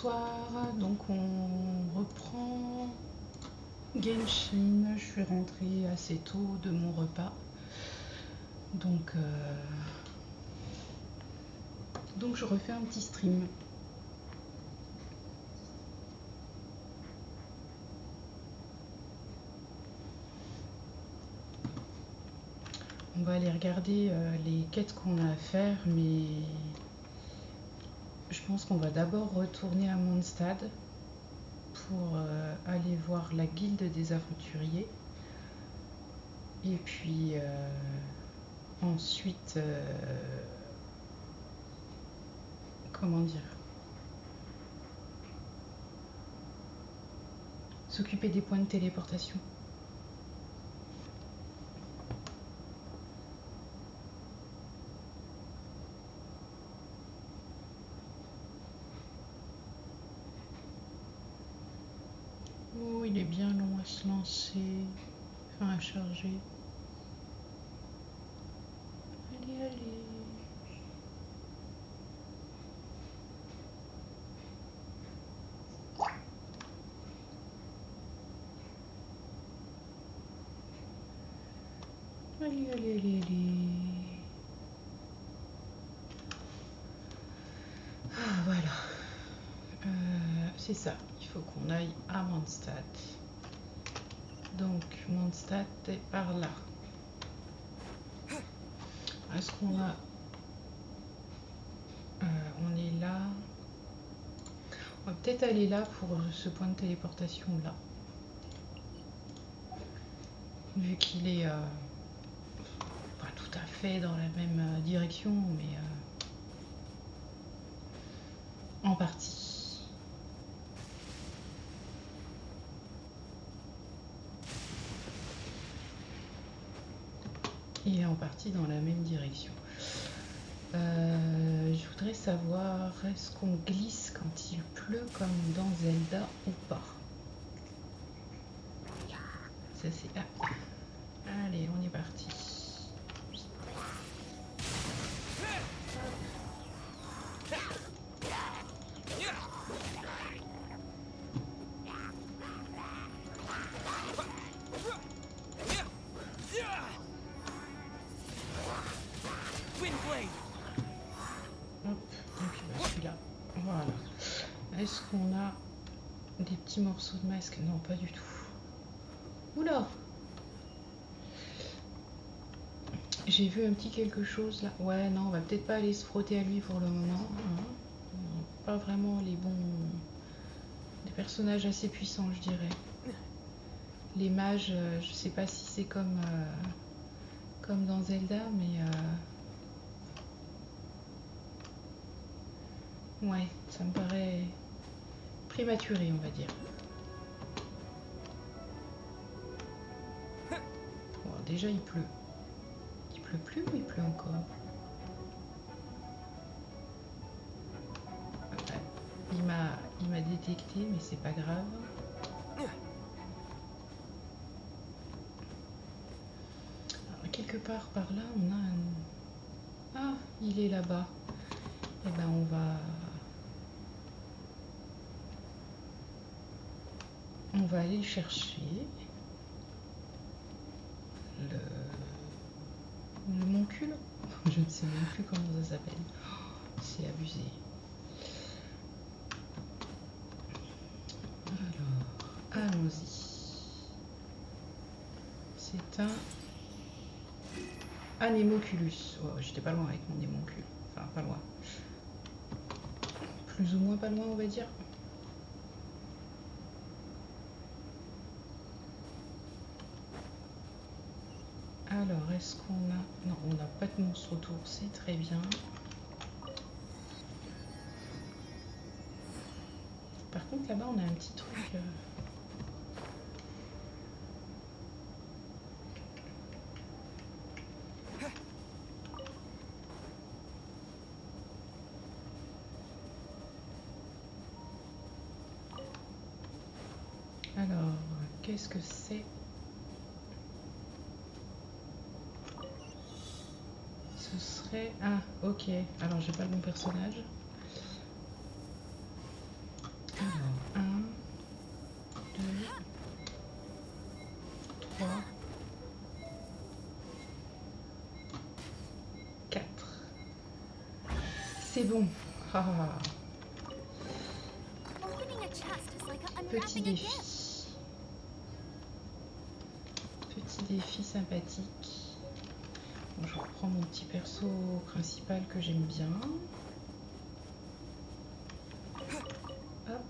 Bonsoir, donc on reprend Genshin. Je suis rentrée assez tôt de mon repas, donc je refais un petit stream. On va aller regarder les quêtes qu'on a à faire, mais je pense qu'on va d'abord retourner à Mondstadt pour aller voir la guilde des aventuriers. Et puis ensuite, comment dire, s'occuper des points de téléportation. Oh, il est bien long à se lancer, enfin à charger. Allez, allez. Allez, allez, allez, allez. Ah, voilà. C'est ça, il faut qu'on aille à Mondstadt. Donc, Mondstadt est par là. Est-ce qu'on a... on est là. On va peut-être aller là pour ce point de téléportation là. Vu qu'il est pas tout à fait dans la même direction, mais en partie. Il est en partie dans la même direction. Je voudrais savoir, est-ce qu'on glisse quand il pleut comme dans Zelda ou pas? Ça c'est... Ah. Allez, on est parti. Est-ce qu'on a des petits morceaux de masque? Non, pas du tout. Oula! J'ai vu un petit quelque chose là. Ouais, non, on va peut-être pas aller se frotter à lui pour le moment. Pas vraiment les bons... Des personnages assez puissants, je dirais. Les mages, je sais pas si c'est comme dans Zelda, mais... Ouais, ça me paraît prématuré, on va dire. Bon, déjà, il pleut. Il pleut plus ou il pleut encore? Il m'a détecté, mais c'est pas grave. Alors, quelque part par là, on a un... Ah, il est là-bas. Eh ben, on va aller le chercher. Le moncule. Je ne sais même plus comment ça s'appelle. C'est abusé. Alors, allons-y. C'est un Anémoculus. Oh, j'étais pas loin avec mon démoncule. Enfin, pas loin. Plus ou moins pas loin, on va dire. Alors, est-ce qu'on a... Non, on n'a pas de monstre autour, c'est très bien. Par contre, là-bas, on a un petit truc... Alors, qu'est-ce que c'est? Ce serait... Ah, ok. Alors, j'ai pas le bon personnage. 3, 4. C'est bon. Ah. Petit défi. Petit défi sympathique. Bon, je reprends mon petit perso principal que j'aime bien. Hop.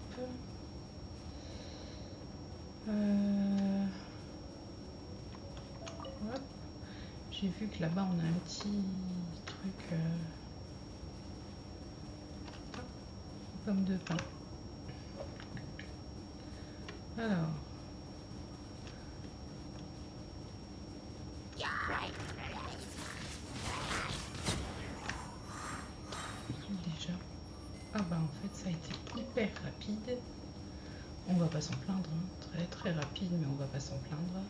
Hop. J'ai vu que là-bas on a un petit truc. Pomme de pain. Alors. Déjà. Ah bah en fait ça a été hyper rapide. On va pas s'en plaindre. Hein. Très très rapide mais on va pas s'en plaindre.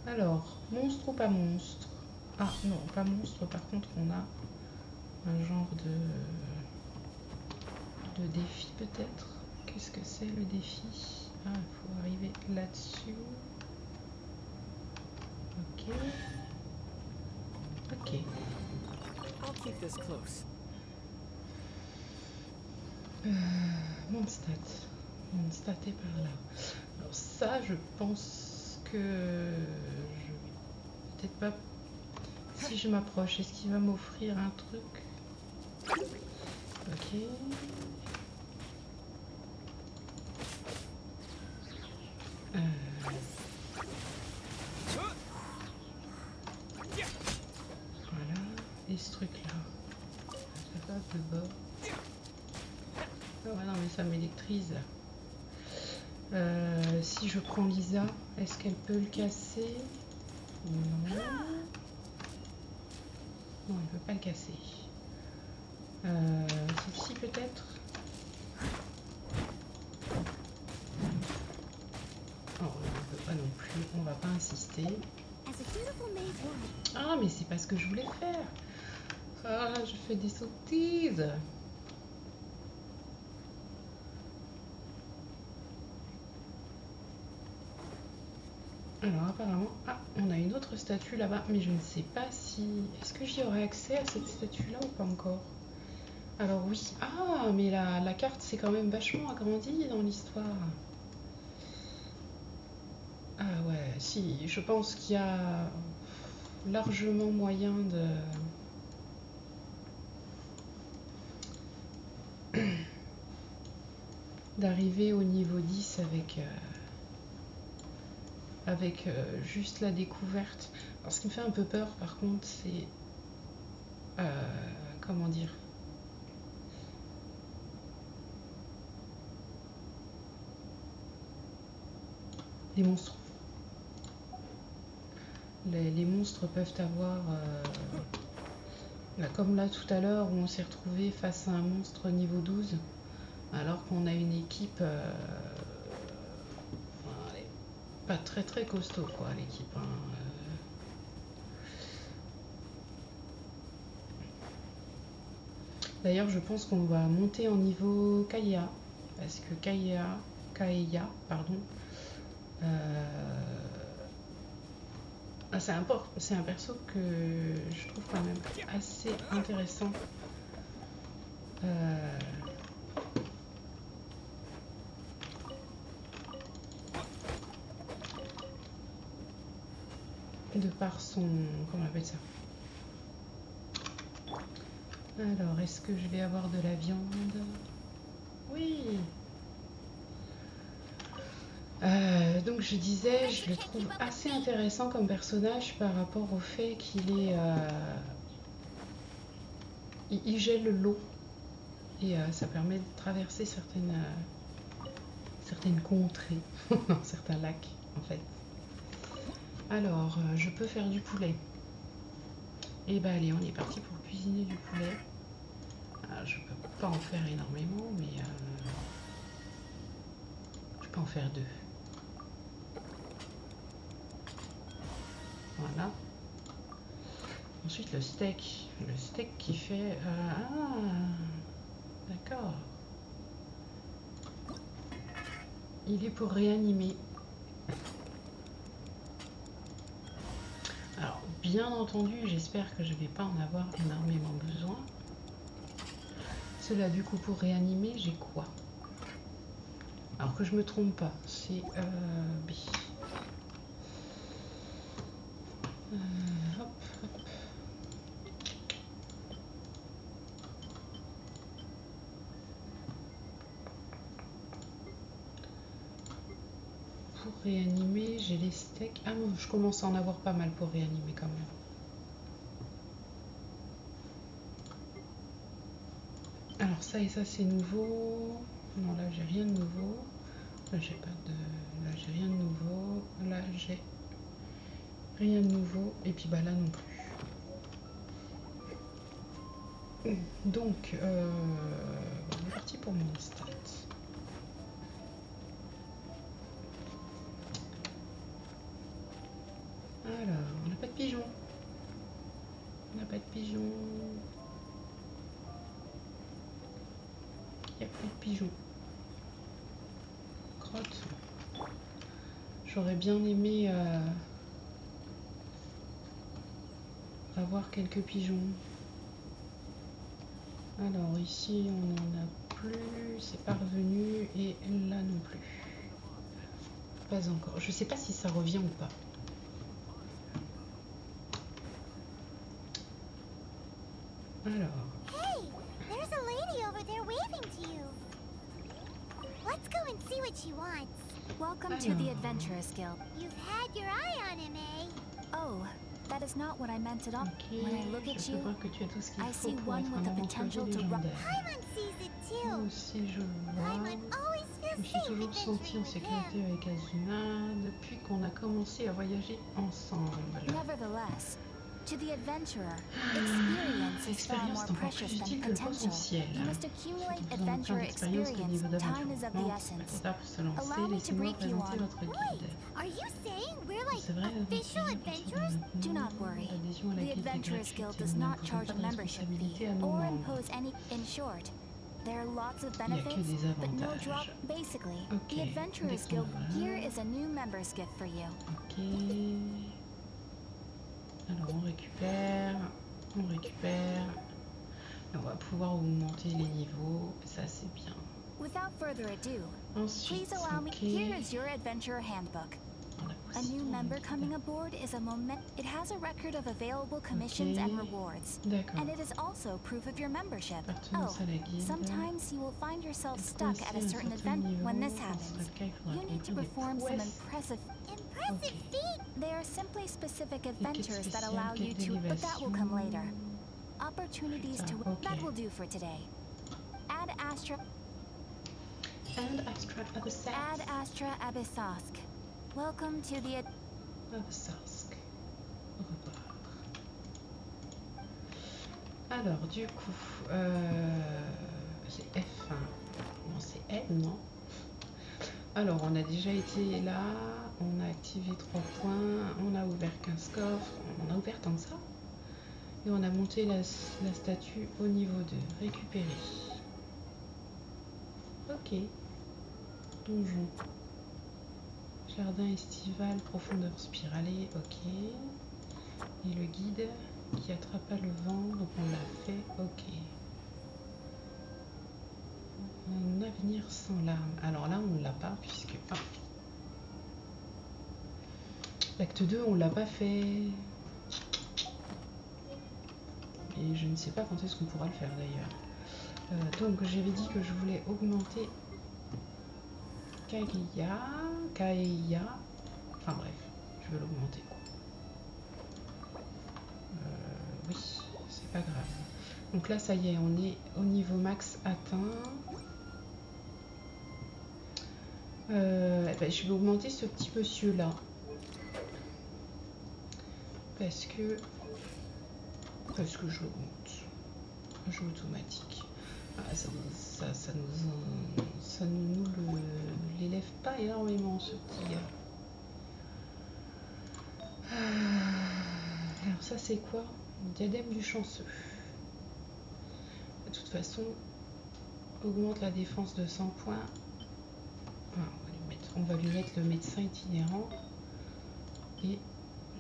Alors, monstre ou pas monstre? Ah non, pas monstre, par contre on a un genre de défi peut-être. Qu'est-ce que c'est le défi? Ah, il faut arriver là-dessus. Ok. Ok. Mondstadt. Mondstadt est par là. Alors ça, je pense que je vais peut-être pas... Si je m'approche, est-ce qu'il va m'offrir un truc? Ok. Voilà. Et ce truc-là. Ça va de bord. Oh, ouais, non, mais ça m'électrise. Si je prends Lisa, est-ce qu'elle peut le casser? Non. Non, elle ne peut pas le casser. Celle-ci peut-être? Oh, on ne peut pas non plus, on va pas insister. Ah, mais c'est pas ce que je voulais faire. Ah, je fais des sottises. Alors apparemment, ah, on a une autre statue là-bas, mais je ne sais pas si... Est-ce que j'y aurai accès à cette statue-là ou pas encore? Alors oui, ah, mais la carte s'est quand même vachement agrandie dans l'histoire. Ah ouais, si, je pense qu'il y a largement moyen d'arriver au niveau 10 avec juste la découverte. Alors ce qui me fait un peu peur par contre, c'est... comment dire? Les monstres. Les monstres peuvent avoir... comme là tout à l'heure où on s'est retrouvé face à un monstre niveau 12, alors qu'on a une équipe... pas très très costaud quoi l'équipe. Hein. D'ailleurs je pense qu'on va monter en niveau Kaia, parce que Kaia, pardon, c'est un perso que je trouve quand même assez intéressant. De par son... comment on appelle ça? Alors, est-ce que je vais avoir de la viande? Oui. Donc je disais, je le trouve assez intéressant comme personnage par rapport au fait qu'il est... il gèle l'eau. Et ça permet de traverser certaines contrées, certains lacs en fait. Alors, je peux faire du poulet. Et bah allez, on est parti pour cuisiner du poulet. Alors, je peux pas en faire énormément, mais je peux en faire 2. Voilà. Ensuite, le steak. Le steak qui fait... d'accord. Il est pour réanimer. Alors, bien entendu, j'espère que je ne vais pas en avoir énormément besoin. Cela, du coup, pour réanimer, j'ai quoi? Alors que je me trompe pas, c'est B. Hop, hop. Pour réanimer, j'ai les steaks. Ah non, je commence à en avoir pas mal pour réanimer quand même. Alors ça et ça c'est nouveau. Non, là j'ai rien de nouveau. Là j'ai pas de. Là j'ai rien de nouveau. Là j'ai rien de nouveau. Et puis bah là non plus. Donc on est parti pour mon stat. Alors, on n'a pas de pigeon. On n'a pas de pigeon. Il n'y a plus de pigeons. Crotte. J'aurais bien aimé avoir quelques pigeons. Alors ici on n'en a plus, c'est pas revenu, et là non plus. Pas encore. Je sais pas si ça revient ou pas. Alors. Hey, there's a lady over there waving to you. Let's go and see what she wants. Welcome to the Adventurers Guild. You've had your eye on him, eh? Oh, that is not what I meant at all. Ok, When I look at je peux you, voir que tu as tout ce qu'il I faut see pour one être with un the potential aventurier to rock. légendaire. Paimon sees it Moi too. aussi je le vois. Paimon always Je me feels suis safe toujours sentie en adventuring with sécurité him. avec Azuna depuis qu'on a commencé à voyager ensemble. Nevertheless, to the adventurer, experience is far L'expérience more est encore plus precious than utile que le potential. potentiel. You must accumulate Surtout dans plein adventure d'expériences qu'au experience. niveau Time is of the d'aventure. essence. C'est pas pour se lancer, Allow me to laissez-moi brief you présenter on- votre guide. Are you saying we're like C'est vrai, official à partir de adventurers? maintenant, Do not worry. l'adhésion à la The guilde est Adventurers Guild gratuite et does nous not n'imposons charge pas a de membership responsabilité fee à nos or membres. impose any. In short, there are lots of Il n'y a que benefits, des but no drop. avantages. Basically, Ok, the Adventurers dès qu'on Guild va. here is a new member's gift for you. Ok. Alors on récupère. On récupère. Et on va pouvoir augmenter les niveaux. Ça c'est bien. Without further ado, Ensuite, please allow me. ok. Here is your adventurer handbook. On a A aussi- new on a member tout coming là. aboard is a moment. It has a record of available commissions and Ok. rewards, D'accord. and it is also proof of your membership. Appartenance Oh, à la guilde. sometimes you will find yourself stuck at a Coincé certain un certain event niveau, when this quand ce happens. sera le cas, il faudra You need to accomplir des perform some prouesses. impressive. Impressive Ok. feat. They are simply specific Des quêtes adventures that spéciales, allow you quêtes to. But that will come later. d'élévation. Opportunities to. Putain, ok. That will do for today. Ad Astra. And Astra Abyssal. Ad Astra Abyssosk. Welcome to the. Abyssalsk. Au revoir. Alors, du coup, c'est F1. Non, c'est N, non? Alors, on a déjà été là, on a activé 3 points, on a ouvert 15 coffres, on en a ouvert tant que ça. Et on a monté la statue au niveau 2. Récupérer. Ok. Donjon. Jardin estival, profondeur spiralée, ok. Et le guide qui attrapa le vent, donc on l'a fait, ok. Un avenir sans larmes. Alors là, on ne l'a pas, puisque... Ah. L'acte 2, on l'a pas fait. Et je ne sais pas quand est-ce qu'on pourra le faire d'ailleurs. Donc j'avais dit que je voulais augmenter Kaeya. Enfin bref, je veux l'augmenter. Oui, c'est pas grave. Donc là, ça y est, on est au niveau max atteint. Ben, je vais augmenter ce petit monsieur là. Parce que je l'augmente. Jeu automatique. Ah, ça nous l'élève pas énormément ce petit gars. Alors ça c'est quoi? Le diadème du chanceux. De toute façon, augmente la défense de 100 points. Ah, on va lui mettre le médecin itinérant et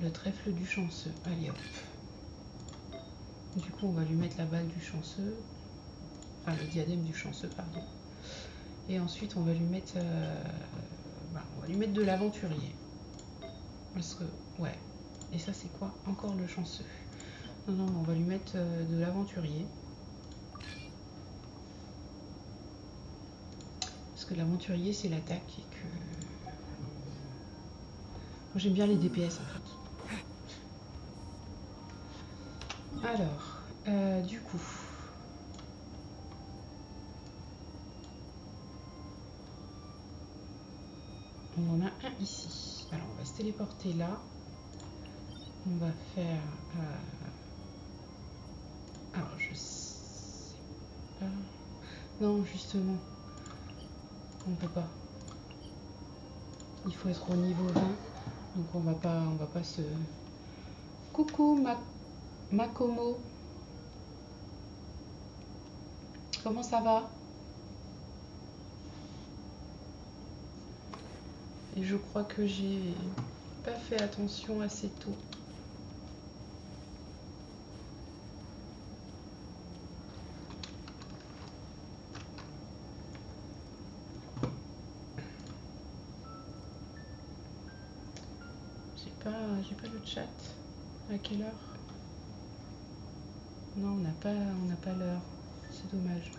le trèfle du chanceux. Allez hop. Du coup, on va lui mettre la balle du chanceux. Enfin, le diadème du chanceux, pardon. Et ensuite, on va lui mettre, de l'aventurier. Parce que, ouais. Et ça, c'est quoi? Encore le chanceux. Non, on va lui mettre de l'aventurier. Parce que l'aventurier, c'est l'attaque et que... Moi, j'aime bien les DPS, en fait. Alors, du coup... On en a un ici. Alors, on va se téléporter là. On va faire... Alors, je sais pas... Non, justement. On peut pas. Il faut être au niveau 20. Donc, on va pas se... Coucou, Makomo. Comment ça va? Et je crois que j'ai pas fait attention assez tôt. J'ai pas le chat. À quelle heure? Non, on n'a pas l'heure. C'est dommage.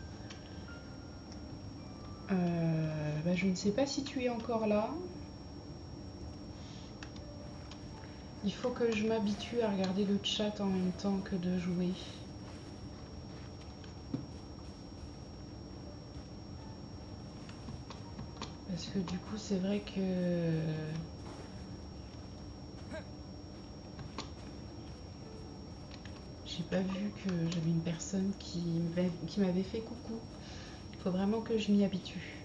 Je ne sais pas si tu es encore là. Il faut que je m'habitue à regarder le chat en même temps que de jouer. Parce que du coup, c'est vrai que... J'ai pas vu que j'avais une personne qui m'avait fait coucou. Il faut vraiment que je m'y habitue.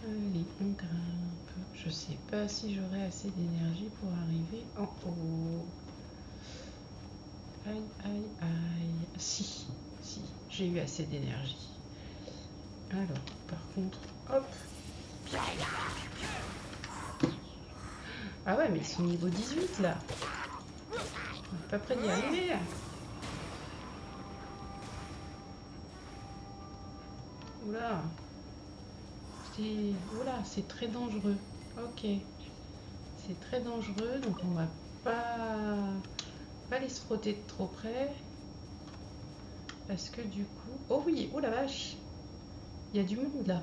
Allez, on grimpe. Je sais pas si j'aurai assez d'énergie pour arriver en haut. Aïe, aïe, aïe. Si, j'ai eu assez d'énergie. Alors, par contre, hop. Ah ouais, mais ils sont niveau 18 là. On est pas près d'y arriver. Oula. Oula, c'est très dangereux. Ok. C'est très dangereux, donc on va pas les se frotter de trop près. Parce que du coup... Oh oui, oh la vache. Il y a du monde là.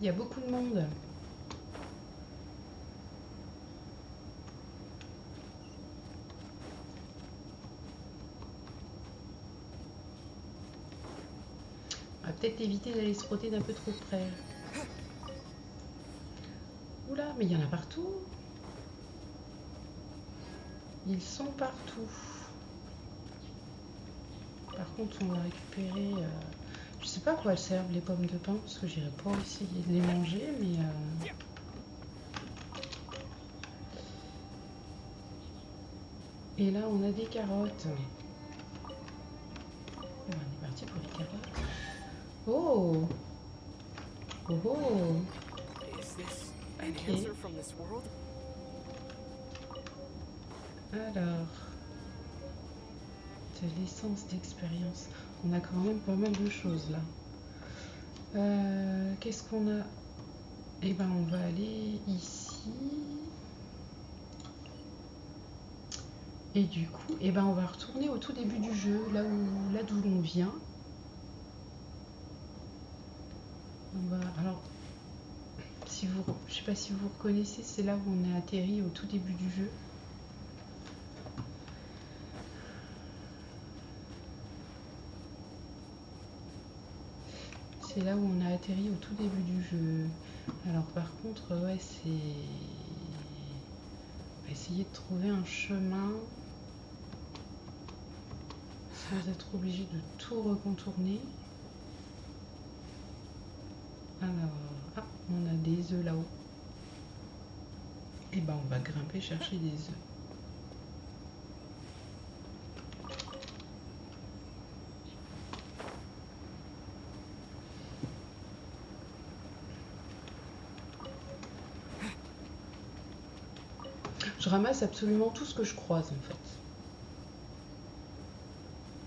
Il y a beaucoup de monde. On va peut-être éviter d'aller se frotter d'un peu trop près. Oula, mais il y en a partout. Ils sont partout. Par contre, on va récupérer... Je sais pas à quoi elles servent les pommes de pin, parce que j'irai pas essayer de les manger, mais... Et là, on a des carottes. On est parti pour les carottes. Oh! Oh oh! Ok. Alors... de l'essence d'expérience. On a quand même pas mal de choses là. Qu'est-ce qu'on a? Eh ben on va aller ici. Et du coup, eh ben on va retourner au tout début du jeu, là d'où on vient. Alors, je sais pas si vous reconnaissez, c'est là où on a atterri au tout début du jeu. C'est là où on a atterri au tout début du jeu. Alors par contre, ouais, c'est... On va essayer de trouver un chemin. sans être obligé de tout recontourner. Alors, ah, on a des œufs là-haut. Et ben on va grimper chercher des œufs. Je ramasse absolument tout ce que je croise en fait.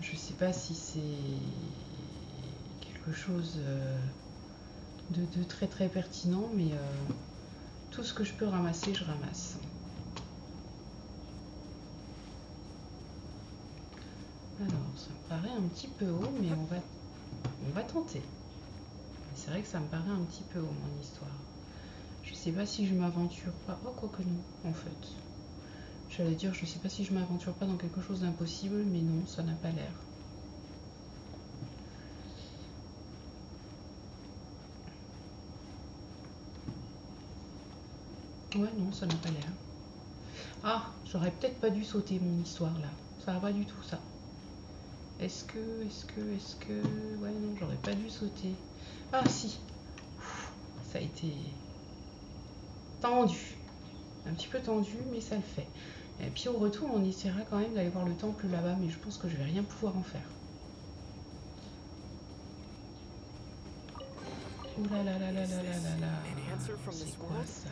Je sais pas si c'est quelque chose de très très pertinent, mais tout ce que je peux ramasser, je ramasse. Alors, ça me paraît un petit peu haut, mais on va tenter. C'est vrai que ça me paraît un petit peu haut, mon histoire. Je sais pas si je m'aventure pas. Oh, quoi que non, en fait. J'allais dire, je sais pas si je m'aventure pas dans quelque chose d'impossible, mais non, ça n'a pas l'air. Ouais, non, ça n'a pas l'air. Ah, j'aurais peut-être pas dû sauter mon histoire là. Ça va pas du tout ça. Est-ce que... Ouais, non, j'aurais pas dû sauter. Ah, si. Ça a été tendu. Un petit peu tendu, mais ça le fait. Et puis au retour, on essaiera quand même d'aller voir le temple là-bas, mais je pense que je vais rien pouvoir en faire. Ouh là là là là là là là là. C'est quoi ça?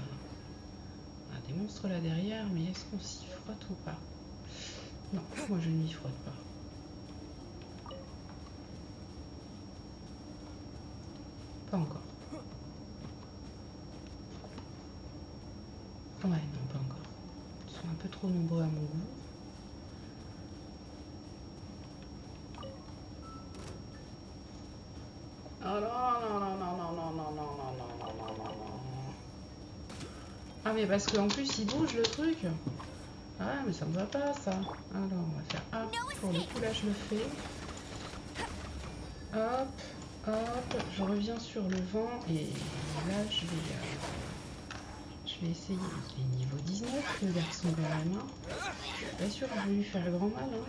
On a des monstres là derrière, mais est-ce qu'on s'y frotte ou pas? Non, moi je ne m'y frotte pas. Pas encore. Ouais, non, pas encore. Ils sont un peu trop nombreux à mon goût. Oh non, non, non, non, non, non, non, non, non, non, non, non, non. Ah mais parce qu'en plus il bouge le truc. Ah mais ça me va pas ça. Alors on va faire hop, pour le coup là je le fais. Hop, hop, je reviens sur le vent et là je vais essayer. Il est niveau 19 le garçon quand même. Hein. Je suis pas sûre que je vais lui faire grand mal. Hein.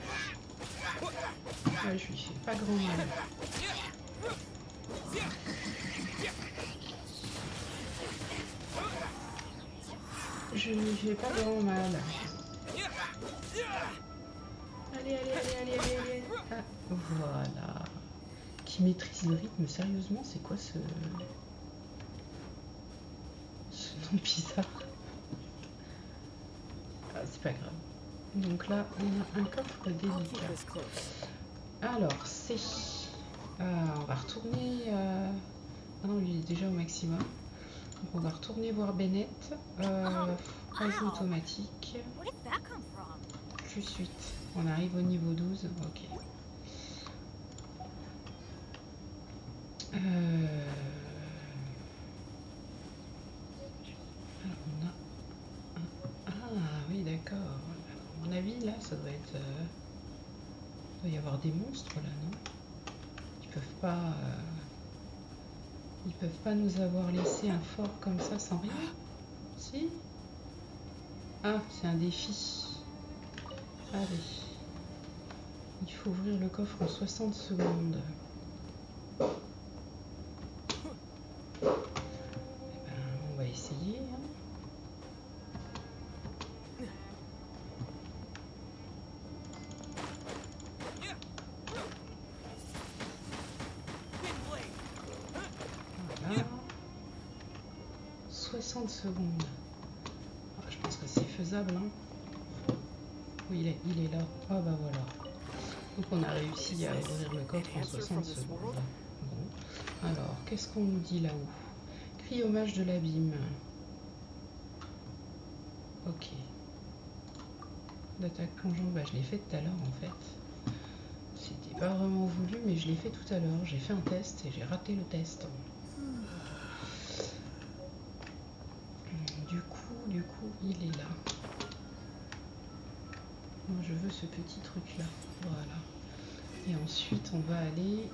Ouais, je lui fais pas grand mal. Je ne lui fais pas grand mal. Allez, allez, allez, allez, allez, allez. Ah, voilà. Qui maîtrise le rythme, sérieusement, c'est quoi ce nom bizarre? Ah, c'est pas grave. Donc là, on a un coffre délicat. Alors, c'est... on va retourner... Ah non, il est déjà au maximum. Donc on va retourner voir Bennett. Ajout automatique. Tout de suite. On arrive au niveau 12. Ok. Alors on a... Ah oui, d'accord. À mon avis, là, ça doit être... Il doit y avoir des monstres, là, non? Ils peuvent pas nous avoir laissé un fort comme ça sans rien. Si? Ah, c'est un défi. Allez. Il faut ouvrir le coffre en 60 secondes. Eh ben, on va essayer. Hein. Voilà. 60 secondes. Ah, je pense que c'est faisable. Hein. Oui, il est là. Ah bah voilà. Donc on a réussi à ouvrir le coffre en 60 secondes. Bon. Alors, qu'est-ce qu'on nous dit là-haut? Cri hommage de l'abîme. Ok. D'attaque plongeante, bah, je l'ai fait tout à l'heure en fait. C'était pas vraiment voulu, mais je l'ai fait tout à l'heure. J'ai fait un test et j'ai raté le test. Du coup, il est là. Moi, je veux ce petit truc-là. Voilà. Et ensuite, on va aller...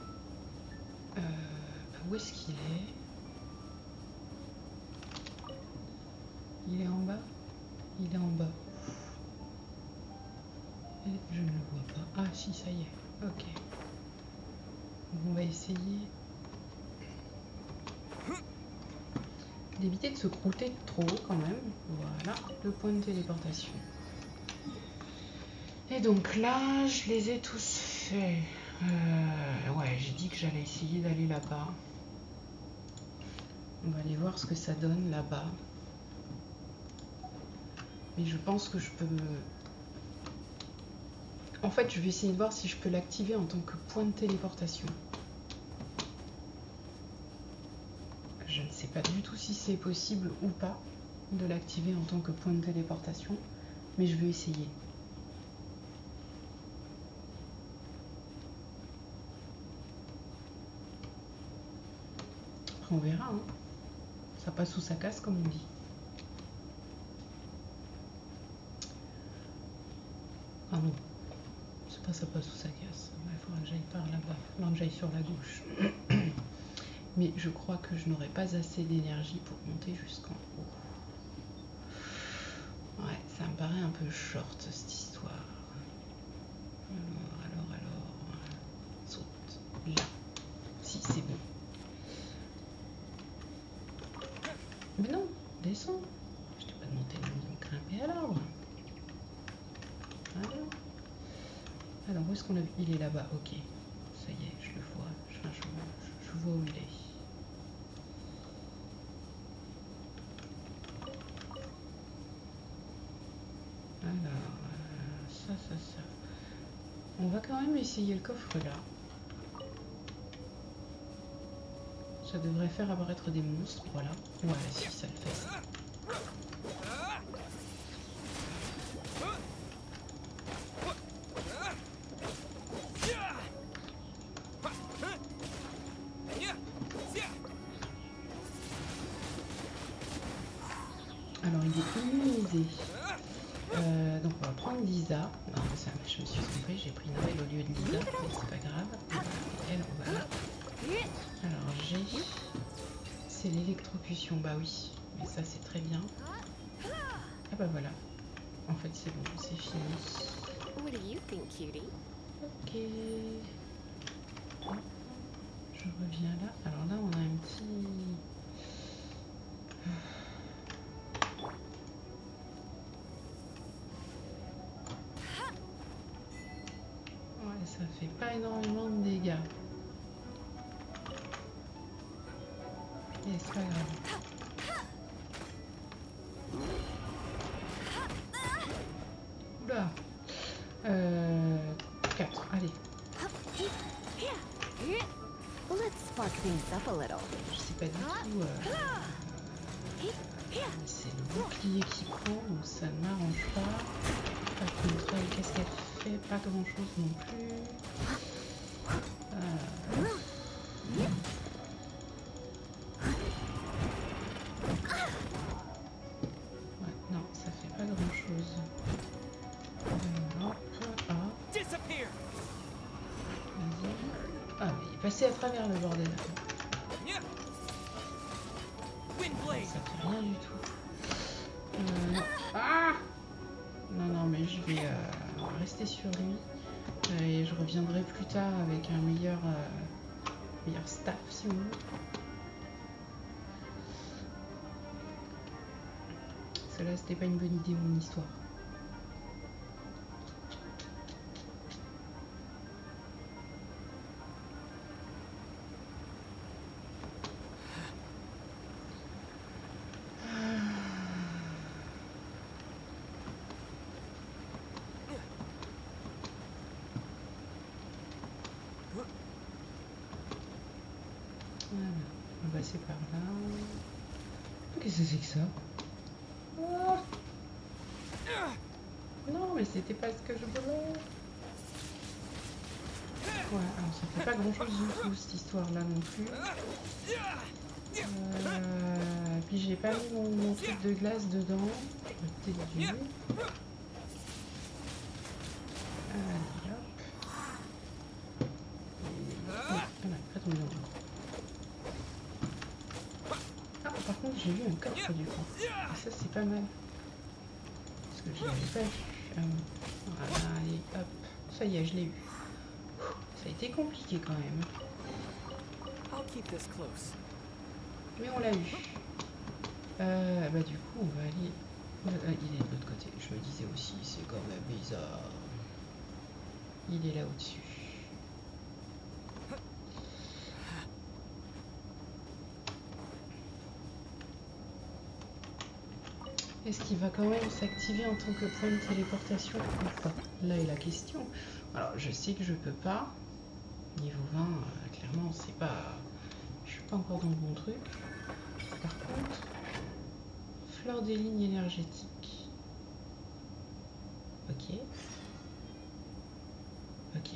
où est-ce qu'il est? Il est en bas? Il est en bas. Et je ne le vois pas. Ah si, ça y est. Ok. On va essayer d'éviter de se croûter trop haut quand même. Voilà, le point de téléportation. Et donc là, je les ai tous faits. Ouais, j'ai dit que j'allais essayer d'aller là-bas. On va aller voir ce que ça donne là-bas. Mais je pense que je peux me... En fait, je vais essayer de voir si je peux l'activer en tant que point de téléportation. Je ne sais pas du tout si c'est possible ou pas de l'activer en tant que point de téléportation, mais je vais essayer. Après, on verra, hein. Ça passe ou ça casse, comme on dit. Ah non, c'est pas ça passe ou ça casse. Il faudra que j'aille par là-bas, non, que j'aille sur la gauche. Mais je crois que je n'aurai pas assez d'énergie pour monter jusqu'en haut. Ouais, ça me paraît un peu short cette histoire. Alors, saute. Là. Si, c'est bon. Mais non, descends. Je t'ai pas demandé de me grimper à l'arbre. Alors, où est-ce qu'on a vu? Il est là-bas, ok. Ça y est, je le vois. Je vois où il est. Alors, ça. On va quand même essayer le coffre là. Ça devrait faire apparaître des monstres, voilà. Ouais, si, ça le fait ça. Alors, il est immunisé. Donc, on va prendre Lisa. Non, ça, je me suis trompée, j'ai pris Noël au lieu de Lisa, mais c'est pas grave. Elle, on va là. Alors, G, c'est l'électrocution. Bah oui, mais ça, c'est très bien. Ah bah voilà. En fait, c'est bon, c'est fini. What do you think, cutie? Ok. Hop, je reviens là. Alors là, on a un petit... Ouais, ça fait pas énormément de dégâts. Et c'est pas grave. Oula. 4, allez. Let's spark things up a little. Je sais pas du tout. C'est le bouclier qui prend, donc ça ne m'arrange pas. Par contre, qu'est-ce qu'elle fait? Pas grand chose non plus. Ouais, non, ça fait pas grand chose. Disappear. Vas-y. Ah, mais il est passé à travers le bordel. Windblade. Ça fait rien du tout. Non. Ah! Non, mais je vais rester sur lui. Et je reviendrai plus tard avec un meilleur staff, si on veut. Cela, c'était pas une bonne idée, mon histoire. Voilà, on va passer par là. Qu'est-ce que c'est que ça? Oh, non, mais c'était pas ce que je voulais. Ouais, alors ça fait pas grand chose du tout cette histoire-là non plus. Puis j'ai pas mis mon truc de glace dedans. J'aurais peut-être dû. Allez, hop. Voilà, pas tombé dans l'eau. Ah, par contre, j'ai vu un coffre du coup. Et ça, c'est pas mal. Parce que je l'avais pas vu. Voilà, allez, hop. Ça y est, je l'ai eu. Ça a été compliqué quand même. I'll keep this close. Mais on l'a eu. Bah du coup, on va aller... il est de l'autre côté. Je me disais aussi, c'est quand même bizarre. Il est là au-dessus. Est-ce qu'il va quand même s'activer en tant que point de téléportation ou pas? Là est la question. Alors, je sais que je peux pas. Niveau 20, clairement, c'est pas... Je suis pas encore dans le bon truc. Par contre, fleur des lignes énergétiques. Ok. Ok.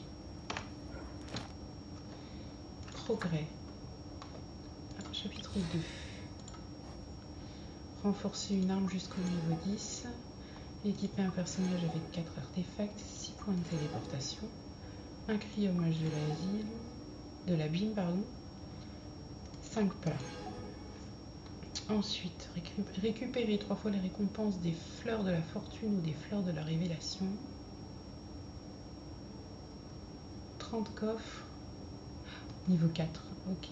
Progrès. Ah, chapitre 2. Renforcer une arme jusqu'au niveau 10. Équiper un personnage avec 4 artefacts, 6 points de téléportation. Un cri hommage de l'asile. De l'abîme, pardon. 5 pas. Ensuite, récupérer 3 fois les récompenses des fleurs de la fortune ou des fleurs de la révélation. 30 coffres. Niveau 4, ok.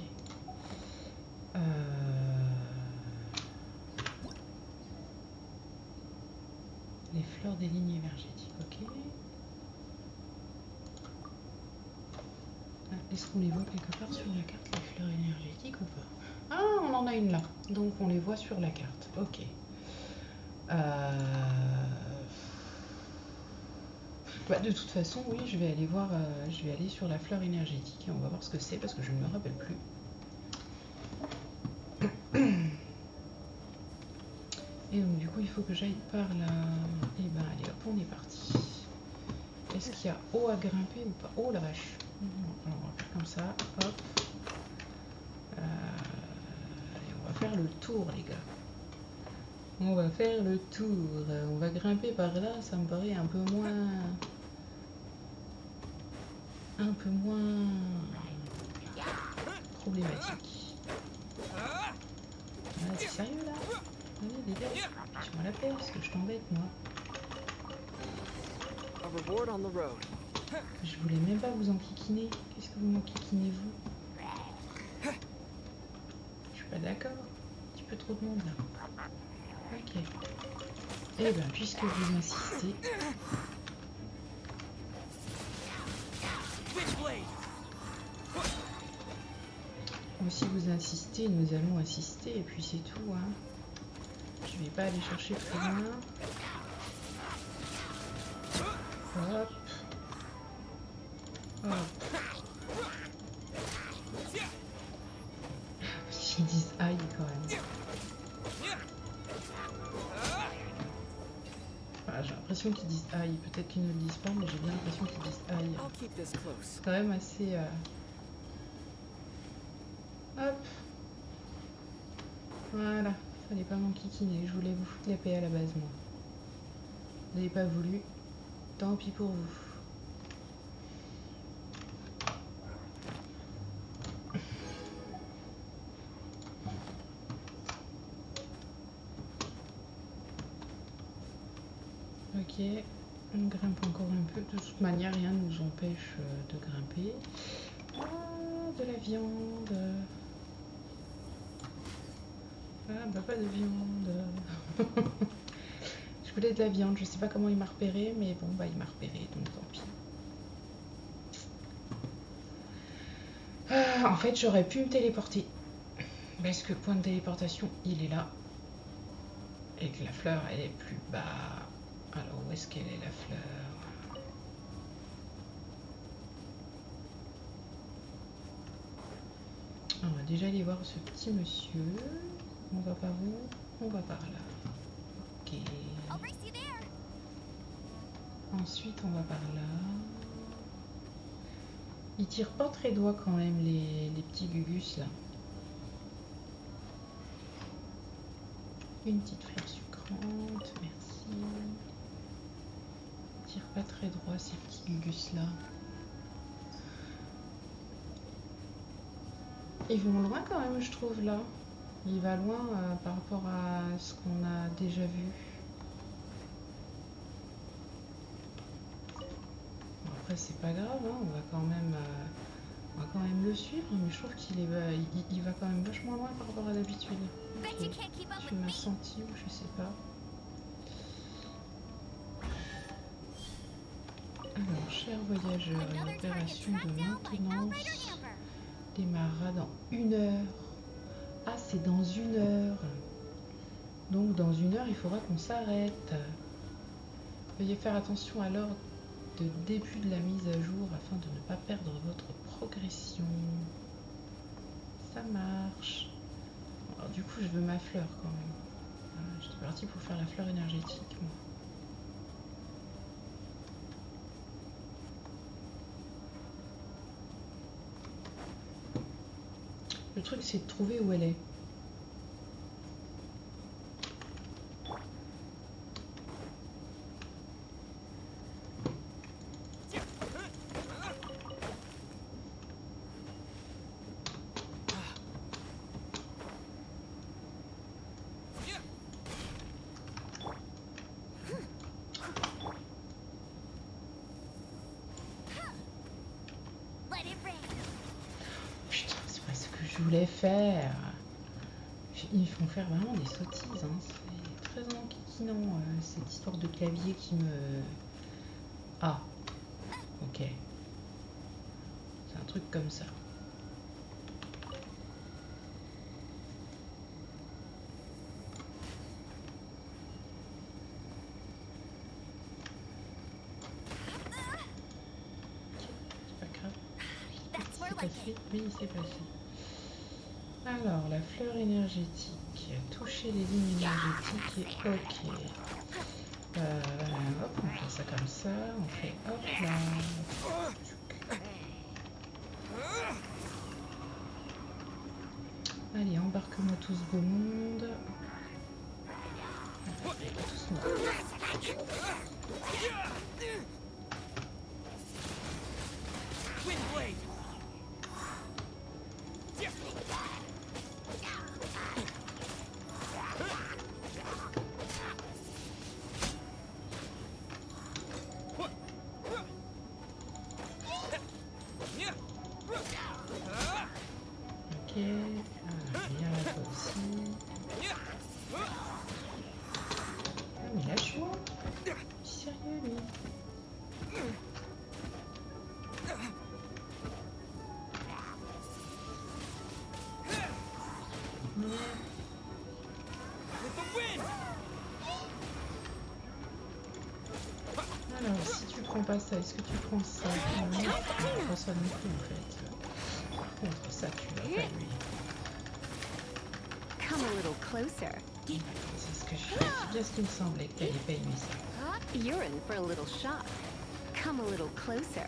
Les fleurs des lignes énergétiques, ok. Est-ce qu'on les voit quelque part sur la carte, les fleurs énergétiques ou pas? Ah, on en a une là, donc on les voit sur la carte, ok. Bah, de toute façon, oui, je vais aller voir, je vais aller sur la fleur énergétique et on va voir ce que c'est parce que je ne me rappelle plus. Et donc du coup, il faut que j'aille par là. Et ben allez, hop, on est parti. Est-ce qu'il y a haut à grimper ou pas? Oh la vache. Alors on va faire comme ça, hop. Et on va faire le tour, les gars. On va faire le tour. On va grimper par là, ça me paraît un peu moins... problématique. Ah, c'est sérieux là? Allez, dégage. Tu m'as la paix parce que je t'embête, moi. A reward on the road. Je voulais même pas vous enquiquiner. Qu'est-ce que vous m'enquiquinez, vous? Je suis pas d'accord. Un petit peu trop de monde là. Ok. Eh ben, puisque vous insistez... Windblade. Si vous insistez, nous allons insister et puis c'est tout, hein. Je vais pas aller chercher plus loin. Hop. Hop. Ils disent aïe quand même. Voilà, j'ai l'impression qu'ils disent aïe. Peut-être qu'ils ne le disent pas, mais j'ai bien l'impression qu'ils disent aïe. I'll keep this close. C'est quand même assez... Hop. Voilà. Fallait pas m'enquiquiner. Je voulais vous foutre la paix à la base, moi. Vous n'avez pas voulu. Tant pis pour vous. Ok, on grimpe encore un peu. De toute manière, rien ne nous empêche de grimper. Ah, de la viande. Ah, bah pas de viande. Je voulais de la viande. Je sais pas comment il m'a repéré, mais bon, bah il m'a repéré, donc tant pis. En fait, j'aurais pu me téléporter. Parce que le point de téléportation, il est là. Et que la fleur, elle est plus bas. Alors, où est-ce qu'elle est, la fleur? On va déjà aller voir ce petit monsieur. On va par où? On va par là. Ok. I'll race you there. Ensuite, on va par là. Ils tirent pas très droit quand même, les petits gugus, là. Une petite fleur sucrante, merci. Ils tirent pas très droit, ces petits gugus, là. Ils vont loin quand même, je trouve, là. Il va loin par rapport à ce qu'on a déjà vu. après c'est pas grave, hein, on va quand même le suivre, mais je trouve qu'il est, il va quand même vachement loin par rapport à d'habitude. Bet Ok. you can't keep up Tu with m'as me. senti ou je sais pas. Alors, cher voyageur, une Another target opération tracked de down by Elred maintenance Amber. démarrera dans 1 heure. Ah, c'est dans 1 heure. Donc dans 1 heure, il faudra qu'on s'arrête. Veuillez faire attention à l'heure de début de la mise à jour afin de ne pas perdre votre progression. Ça marche. Alors du coup, je veux ma fleur quand même. Voilà, j'étais partie pour faire la fleur énergétique, moi. Le truc, c'est de trouver où elle est. Let it rain. Putain, c'est pas ce que je voulais faire. Ils font faire vraiment des sottises, hein. C'est très enquiquinant, cette histoire de clavier qui me... Ah, ok. C'est un truc comme ça. C'est pas grave. That's more C'est like passé. it. Oui, c'est passé. Alors, la fleur énergétique. Toucher les lignes énergétiques et ok. Hop, on fait ça comme ça. On fait hop là. Allez, embarque-moi tout ce beau monde. Allez, tous morts. Windblade! Ok. Viens là toi aussi. Ah mais lâche-moi. Sérieux lui. Non. With the wind! Alors si tu prends pas ça, est-ce que tu prends ça? Non, tu prends pas ça non plus en fait. Par contre ça tu l'as pas lui. Come a little closer. C'est ce que je fais. C'est bien ce qui me semblait que t'allais pas aimer ça. You're in for a little shock. Come a little closer.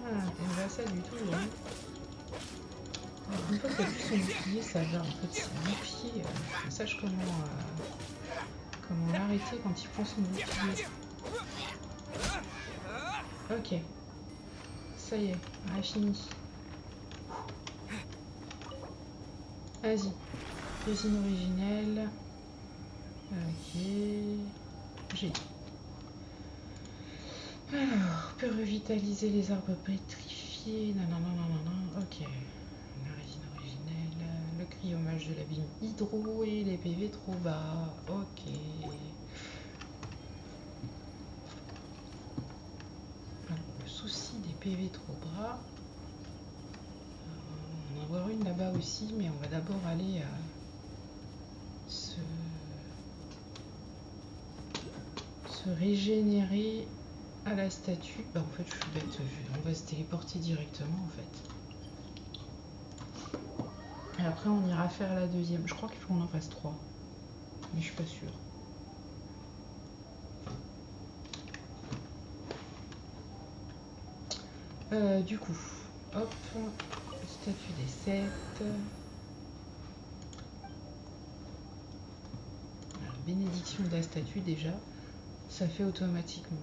Ah, t'aimes pas ça du tout, hein. Alors, une fois que t'as vu son bouclier, ça va. En fait, c'est un bouclier. Je sache comment l'arrêter quand il prend son bouclier. Ok. Ça y est, on a fini. Vas-y. Résine originelle. Ok. J'ai dit. Alors, peut revitaliser les arbres pétrifiés. Non, non, non, non, non, non. Ok. La résine originelle. Le cryomage de l'abîme hydro et les PV trop bas. Ok. Alors, le souci des PV trop bas. On va en avoir une là-bas aussi, mais on va d'abord aller se régénérer à la statue. Bah en fait je suis bête, on va se téléporter directement en fait. Et après on ira faire la deuxième. Je crois qu'il faut qu'on en fasse 3. Mais je suis pas sûre. Du coup, hop, statue des 7. Alors, bénédiction de la statue déjà, ça fait automatiquement.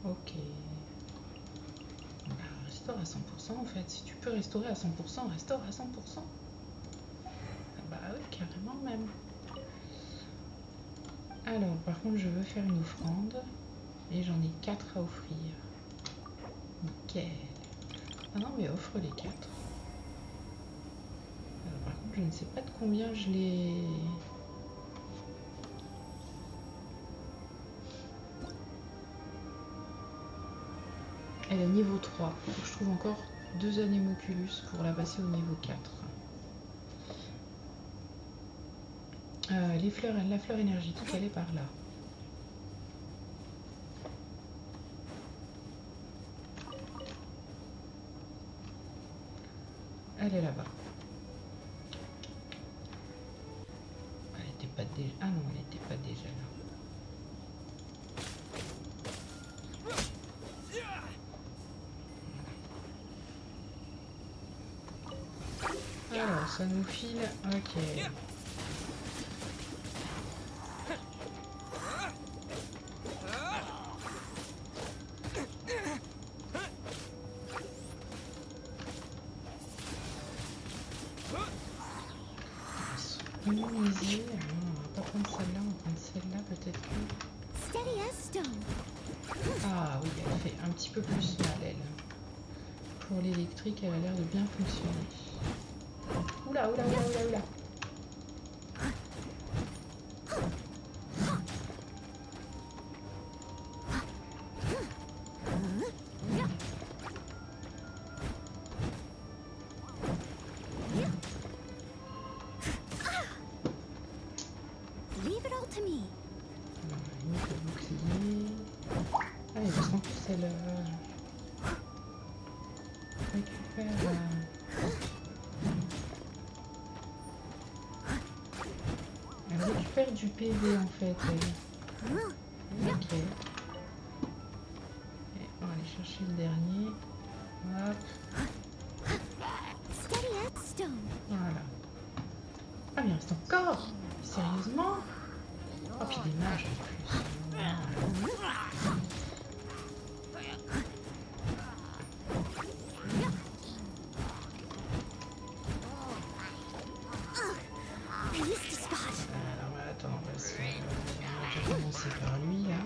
Ok. Bah, restaure à 100% en fait. Si tu peux restaurer à 100%, restaure à 100%. carrément même. Alors, par contre, je veux faire une offrande. Et j'en ai 4 à offrir. Nickel. Ah non, mais offre les 4. Alors, par contre, je ne sais pas de combien je les... Elle est niveau 3. Donc, je trouve encore 2 Anémoculus pour la passer au niveau 4. Les fleurs, la fleur énergétique, elle est par là. Elle est là-bas. Elle n'était pas déjà... Ah non, elle n'était pas déjà là. Alors, ça nous file... Ok. Immunisé. On va pas prendre celle-là, on va prendre celle-là peut-être. Steady as stone. Ah oui, elle fait un petit peu plus mal, elle. Pour l'électrique, elle a l'air de bien fonctionner. Oula, oula, oula, oula, oula. Leave it all to me. Une autre bouclier. Ah, mais parce qu'en plus, elle récupère... Elle récupère du PV en fait. Elle. Ok. Et on va aller chercher le dernier. Hop. Steady as stone. Voilà. Ah mais il reste encore. Sérieusement? Oh puis des mages en plus. Voilà. I used to spot. Alors mais attends, parce que on va déjà commencer par lui là.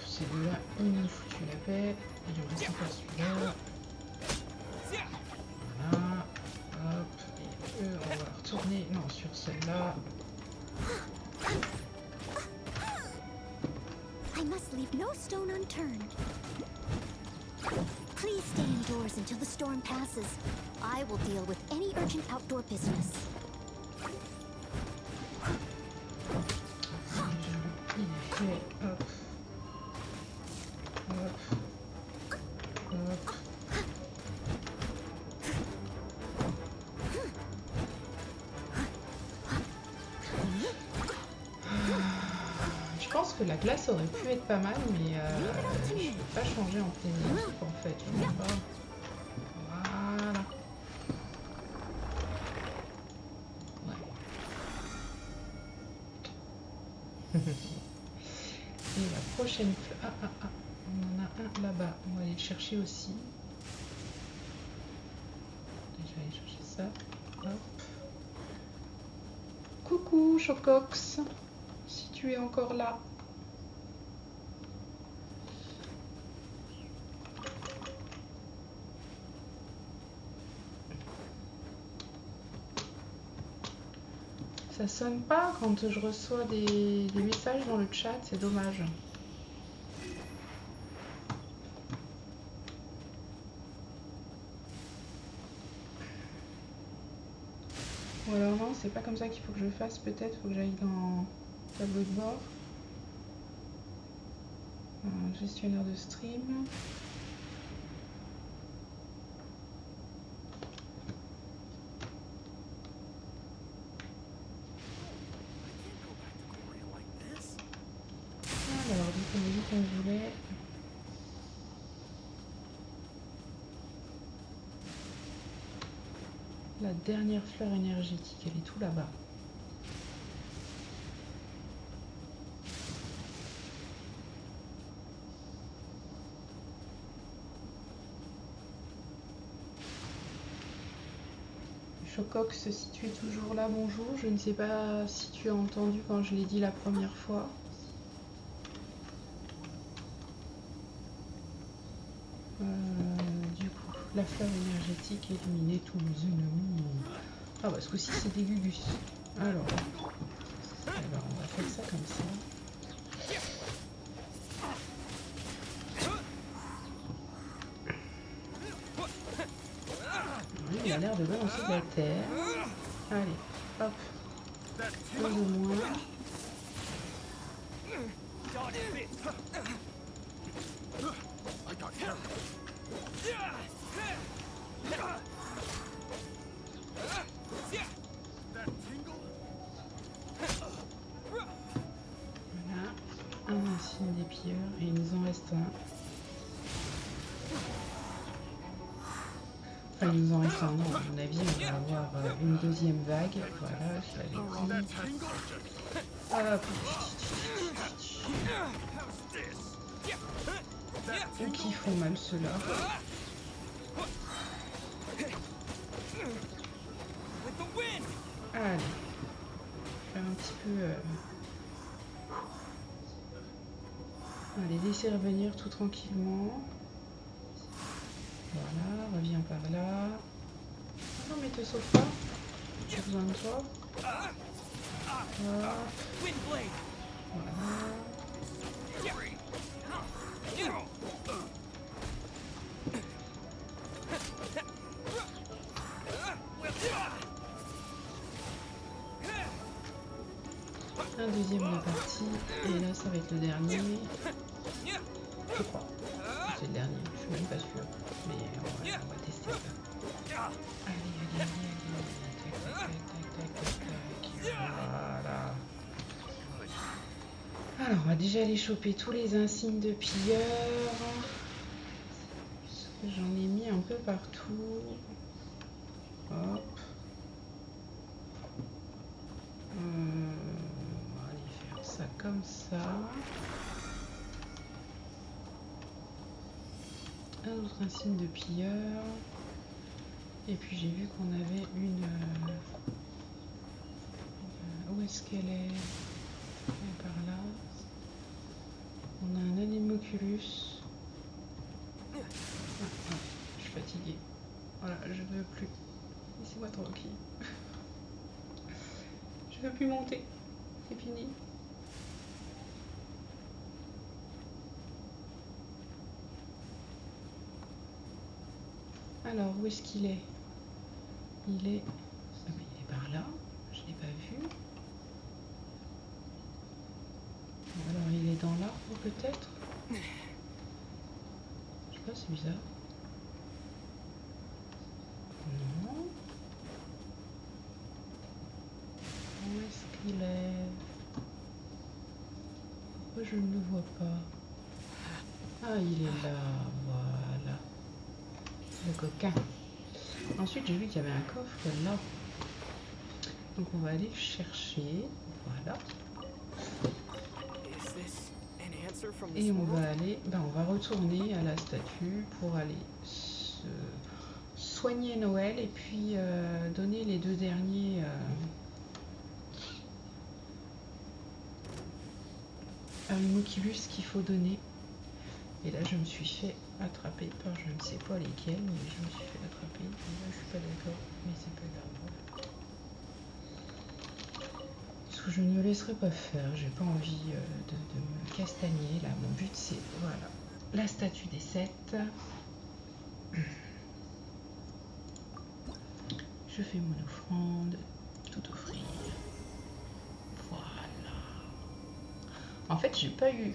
Celui-là, il nous foutu la paix. Il en reste encore celui-là. Voilà. Hop. Et eux, on va retourner non, sur celle-là. I must leave no stone unturned. Please stay indoors until the storm passes. I will deal with any urgent outdoor business. Il est fait. Hop. Hop. Hop. Je pense que la glace aurait pu être pas mal, mais je ne peux pas changer en pleine équipe en fait. Je ne sais pas. Voilà. Ouais. Et la prochaine fleur. On en a un là-bas. On va aller le chercher aussi. Déjà aller chercher ça. Hop. Coucou Chocox, si tu es encore là. Ça sonne pas quand je reçois des messages dans le chat, c'est dommage. Ou alors non, c'est pas comme ça qu'il faut que je fasse, peut-être faut que j'aille dans tableau de bord. Gestionnaire de stream. Alors, donc on a dit qu'on voulait... La dernière fleur énergétique, elle est tout là-bas. Chocox, si tu es toujours là, bonjour. Je ne sais pas si tu as entendu quand je l'ai dit la première fois. Du coup, la flamme énergétique éliminait tous les ennemis. Ah bah ce coup-ci c'est des Gugus. Alors, eh ben, on va faire ça comme ça. Oui, il a l'air de balancer de la terre. Allez, hop. Un de moins. Voilà. Un insigne des pilleurs et il nous en reste un. Enfin, il nous en reste un, non, à mon avis, on va avoir une deuxième vague. Voilà, je l'avais dit. Hop. Ou qui font mal ceux-là. Allez. Faire un petit peu... Allez, laisser revenir tout tranquillement. Voilà, reviens par là. Ah non, mais te sauve pas. J'ai besoin de toi. Voilà. Voilà. Un deuxième de partie. Et là, ça va être le dernier. Je crois. C'est le dernier. Je suis même pas sûre. Mais on va tester ça. Allez, allez, allez, allez. Tac, tac, tac, tac, tac, tac. Voilà. Alors, on va déjà aller choper tous les insignes de pilleurs. Parce que j'en ai mis un peu partout. Hop. On va aller faire ça comme ça. Un autre insigne de pilleur. Et puis j'ai vu qu'on avait une... où est-ce qu'elle est? Elle est par là. On a un Anemoculus. Ah, je suis fatiguée. Voilà, je veux plus. Laissez-moi tranquille. Je veux plus monter. C'est fini. Alors, où est-ce qu'il est? Il est... Ah, mais il est par là. Je l'ai pas vu. Alors, il est dans l'arbre, peut-être? Je sais pas, c'est bizarre. Non. Où est-ce qu'il est? Pourquoi je ne le vois pas? Ah, il est là. Voilà. Le coquin. Ensuite, j'ai vu qu'il y avait un coffre là. Donc, on va aller le chercher. Voilà. Et on va aller, on va retourner à la statue pour aller se soigner Noël et puis donner les deux derniers Anemoculus qu'il faut donner. Et là, je me suis fait attraper par je ne sais pas lesquels, mais je me suis fait attraper. Et là, je suis pas d'accord, mais c'est pas grave. Parce que je ne me laisserai pas faire, j'ai pas envie de me castagner là. Mon but c'est, voilà, la statue des 7. Je fais mon offrande, tout offrir. Voilà. En fait, j'ai pas eu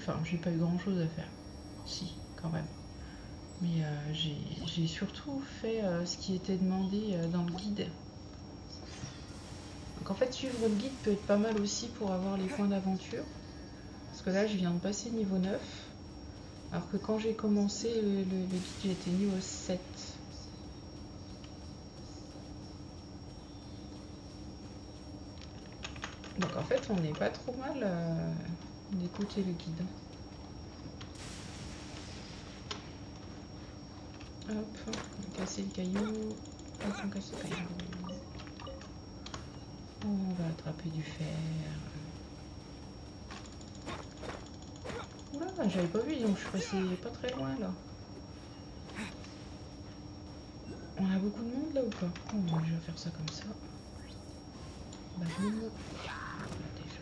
grand chose à faire. Si, quand même. Mais j'ai surtout fait ce qui était demandé dans le guide. Donc en fait, suivre le guide peut être pas mal aussi pour avoir les points d'aventure. Parce que là, je viens de passer niveau 9. Alors que quand j'ai commencé le guide, j'étais niveau 7. Donc en fait, on n'est pas trop mal d'écouter le guide. Hop, on va casser le caillou. Hop, on casse le caillou. On va attraper du fer. Oula, j'avais pas vu, donc je suis passée pas très loin là. On a beaucoup de monde là ou pas? Oh, je vais faire ça comme ça. Bah, boum. Voilà, déjà.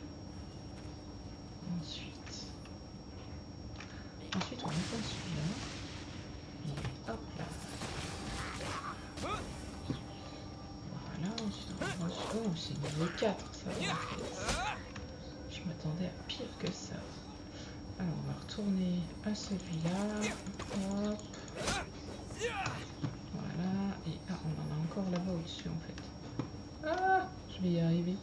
Ensuite, on reprend celui-là. Et hop là. Voilà, ensuite on reprend celui-là. Oh, c'est niveau 4 ça. En fait. Je m'attendais à pire que ça. Alors, on va retourner à celui-là. Hop. Voilà. Et ah, on en a encore là-bas au-dessus en fait. Ah, je vais y arriver.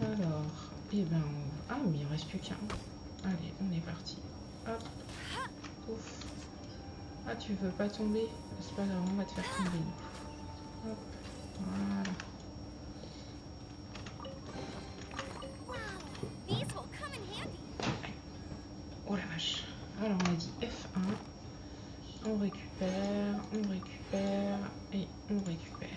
Alors, et ben, ah, mais il en reste plus qu'un. Allez, on est parti. Hop. Ouf. Ah, tu veux pas tomber? C'est pas grave, on va te faire tomber. Hop. Voilà. Oh la vache. Alors, on a dit F1. On récupère et on récupère.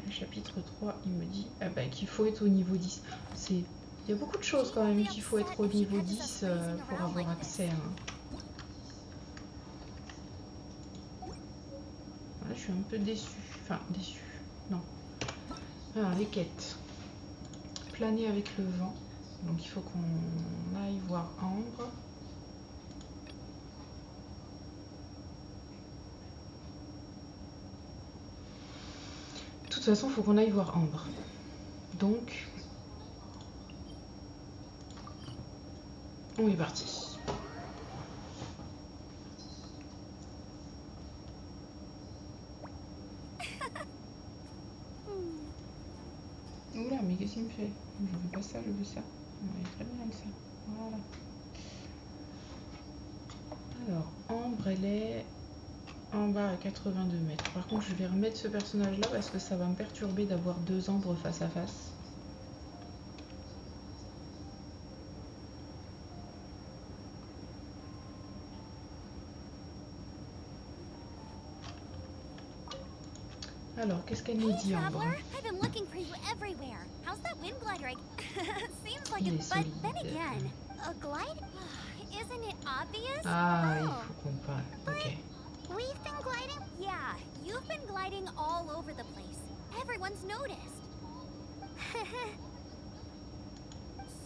Le chapitre 3, il me dit ah bah, qu'il faut être au niveau 10. Il y a beaucoup de choses quand même qu'il faut être au niveau 10 pour avoir accès. Hein. Voilà, je suis un peu déçue. Enfin, déçue. Non. Alors, les quêtes. Planer avec le vent. Donc, il faut qu'on aille voir Ambre. De toute façon, il faut qu'on aille voir Ambre. Donc, on est parti. Oula, mais qu'est-ce qu'il me fait? Je veux pas ça, je veux ça. On est très bien avec ça. Voilà. Alors, Ambre, elle est en bas à 82 mètres. Par contre, je vais remettre ce personnage-là parce que ça va me perturber d'avoir deux Ambres face à face. Alors, qu'est-ce qu'elle nous dit, Ambre? I've been looking for you everywhere. How's that wind glider? Seems like Il est it, but then solide. again, a glide? Isn't it obvious? Ah, il Oh, faut qu'on parle. Ok. we've been gliding? Yeah, you've been gliding all over the place. Everyone's noticed.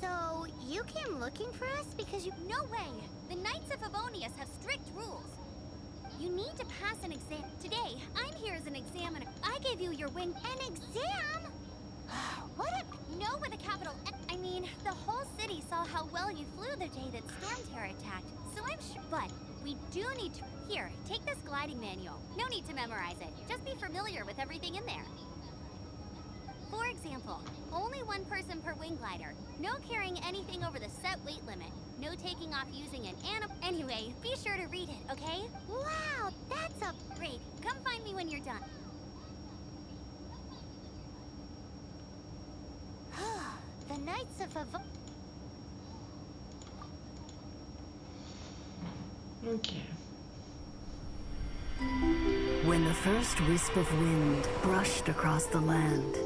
So, you came looking for us because you... No way! The Knights of Favonius have strict rules. You need to pass an exam. Today, I'm here as an examiner. I gave you your wing. An exam? What a... No with a capital... I mean, the whole city saw how well you flew the day that Storm Terror attacked. So I'm sure... But we do need to... Here, take this gliding manual. No need to memorize it. Just be familiar with everything in there. For example, only one person per wing glider. No carrying anything over the set weight limit. No taking off using an animal. Anyway, be sure to read it, okay? Wow, that's a... Great. Come find me when you're done. The Knights of Favonius... Ok. When the first wisp of wind brushed across the land,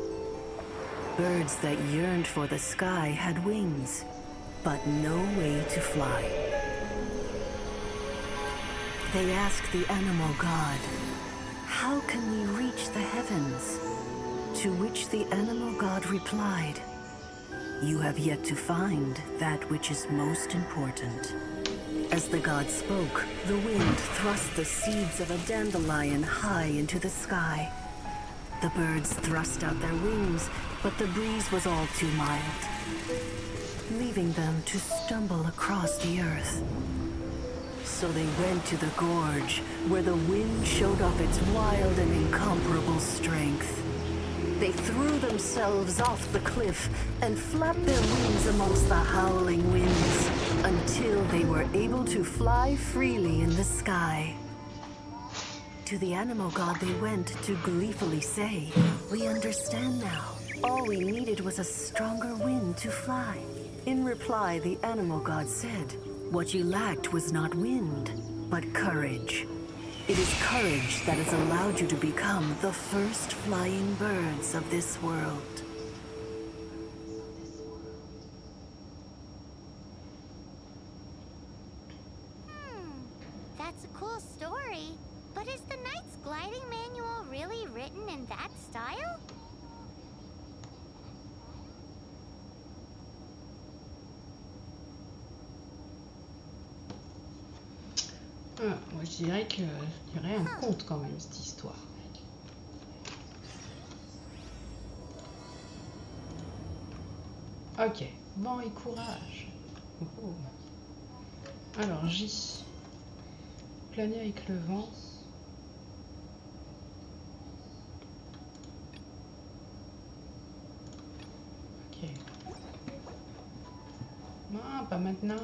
birds that yearned for the sky had wings, but no way to fly. They asked the animal god, "How can we reach the heavens?" To which the animal god replied, "You have yet to find that which is most important." As the god spoke, the wind thrust the seeds of a dandelion high into the sky. The birds thrust out their wings, but the breeze was all too mild, leaving them to stumble across the earth. So they went to the gorge, where the wind showed off its wild and incomparable strength. They threw themselves off the cliff and flapped their wings amongst the howling winds until they were able to fly freely in the sky. To the animal god they went to gleefully say, "We understand now. All we needed was a stronger wind to fly." In reply, the animal god said, "What you lacked was not wind, but courage. It is courage that has allowed you to become the first flying birds of this world. That's a cool story. But is the Knight's gliding manual really written in that style? Ah, moi je dirais que je dirais un conte quand même cette histoire. Ok, vent et courage. Oh, oh. Alors J. Planer avec le vent. Ok. Ah, pas maintenant.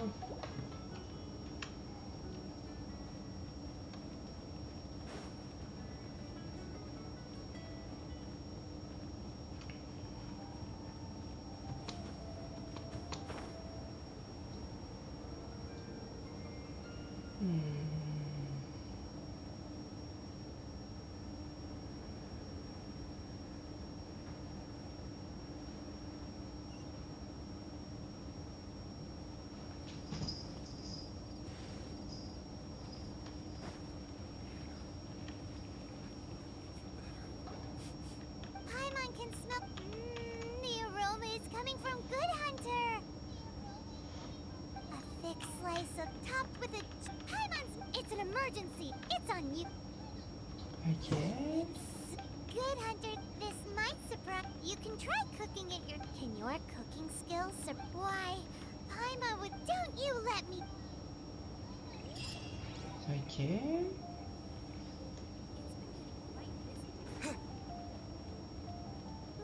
Paimon can smell. The aroma is coming from Good Hunter. A thick slice of topped with a. Paimon's. It's an emergency. It's on you. Ok. Good Hunter, this might surprise. You can try cooking it. Can your cooking skills why? Paimon would. Don't you let me. Ok.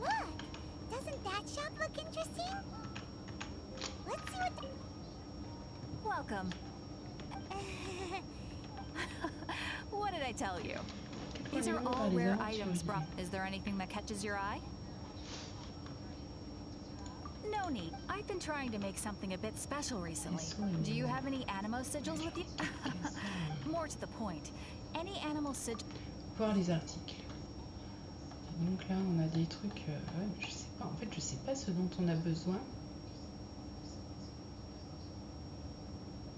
Look, doesn't that shop look interesting? Let's see what. Welcome. What did I tell you? These are all rare items brought. Is there anything that catches your eye? No need. I've been trying to make something a bit special recently. Do you have any Animo sigils with you? More to the point, any animal sigil. Voir les articles. Et donc là, on a des trucs. Ouais, je sais pas. En fait, je sais pas ce dont on a besoin.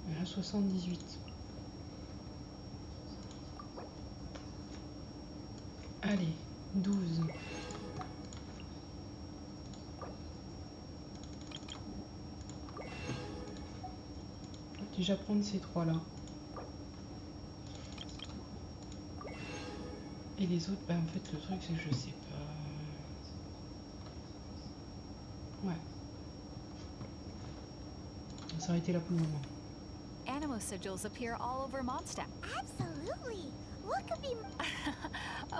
Là, 78. Allez, 12. Déjà prendre ces trois-là. Et les autres, bah en fait, le truc, c'est que je sais pas. Ouais. On va s'arrêter là pour le moment. Animo sigils appear all over Mondstadt. Absolutely. What could be.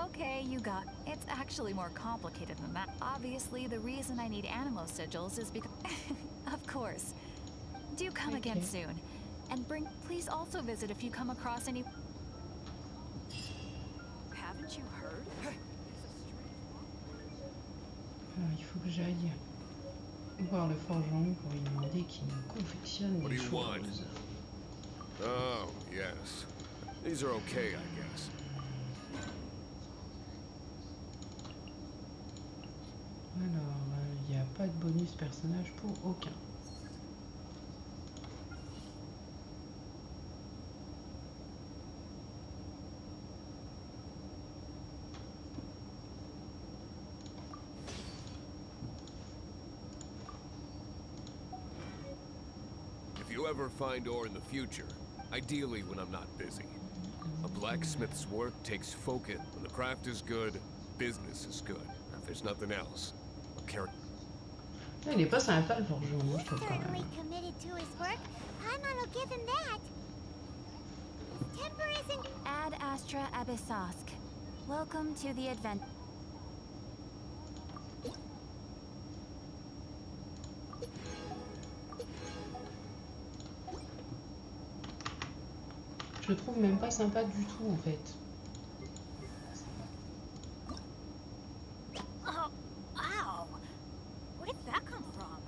Okay, you got. It's actually more complicated than that. Obviously, the reason I need Animo sigils is because. Of course. Do come again soon. And please also visit if you come across any. Haven't you heard? Alors, il faut que j'aille voir le forgeron pour lui demander qu'il me confectionne What des do you want? choses. Oh, yes. These are okay, I guess. Alors, il n'y a pas de bonus personnage pour aucun. If you ever find ore in the future, ideally when I'm not busy. A blacksmith's work takes focus. When the craft is good, business is good. If there's nothing else, I'll carry. Il est pas sympa le forgeron, je trouve quand Certainly même. committed to his work. Paimon will give him that. His temper isn't. Ad Astra Abyssosk. Welcome to the advent. Je le trouve même pas sympa du tout en fait. Oh, ow! Where did that come from?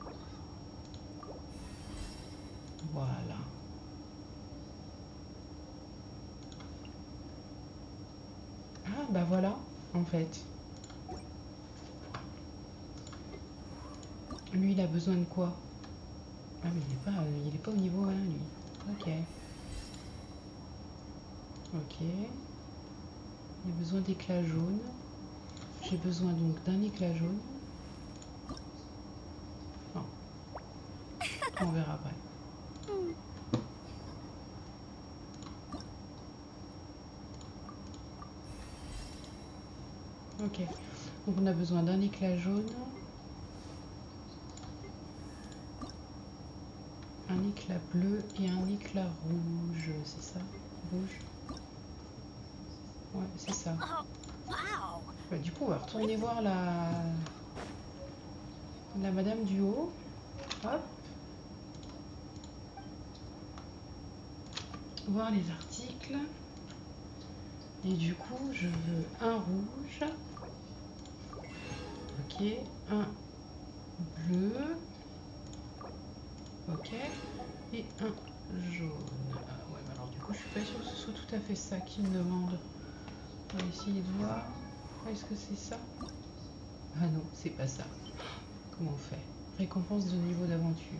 Voilà. bah voilà, en fait. Lui, il a besoin de quoi? Ah, mais il est pas au niveau 1, lui. Ok. Ok. Il a besoin d'éclats jaunes. J'ai besoin donc d'un éclat jaune. Non. On verra après. Ok. Donc on a besoin d'un éclat jaune. Un éclat bleu et un éclat rouge. C'est ça? Rouge? Ouais, c'est ça. Oh, wow. Bah, du coup, on va retourner voir la madame du haut. Hop. Voir les articles. Et du coup, je veux un rouge. Ok. Un bleu. Ok. Et un jaune. Ah, ouais, mais alors du coup, je suis pas sûre que ce soit tout à fait ça qu'il me demande. On va essayer de voir. Est-ce que c'est ça? Ah non, c'est pas ça. Comment on fait? Récompense de niveau d'aventure.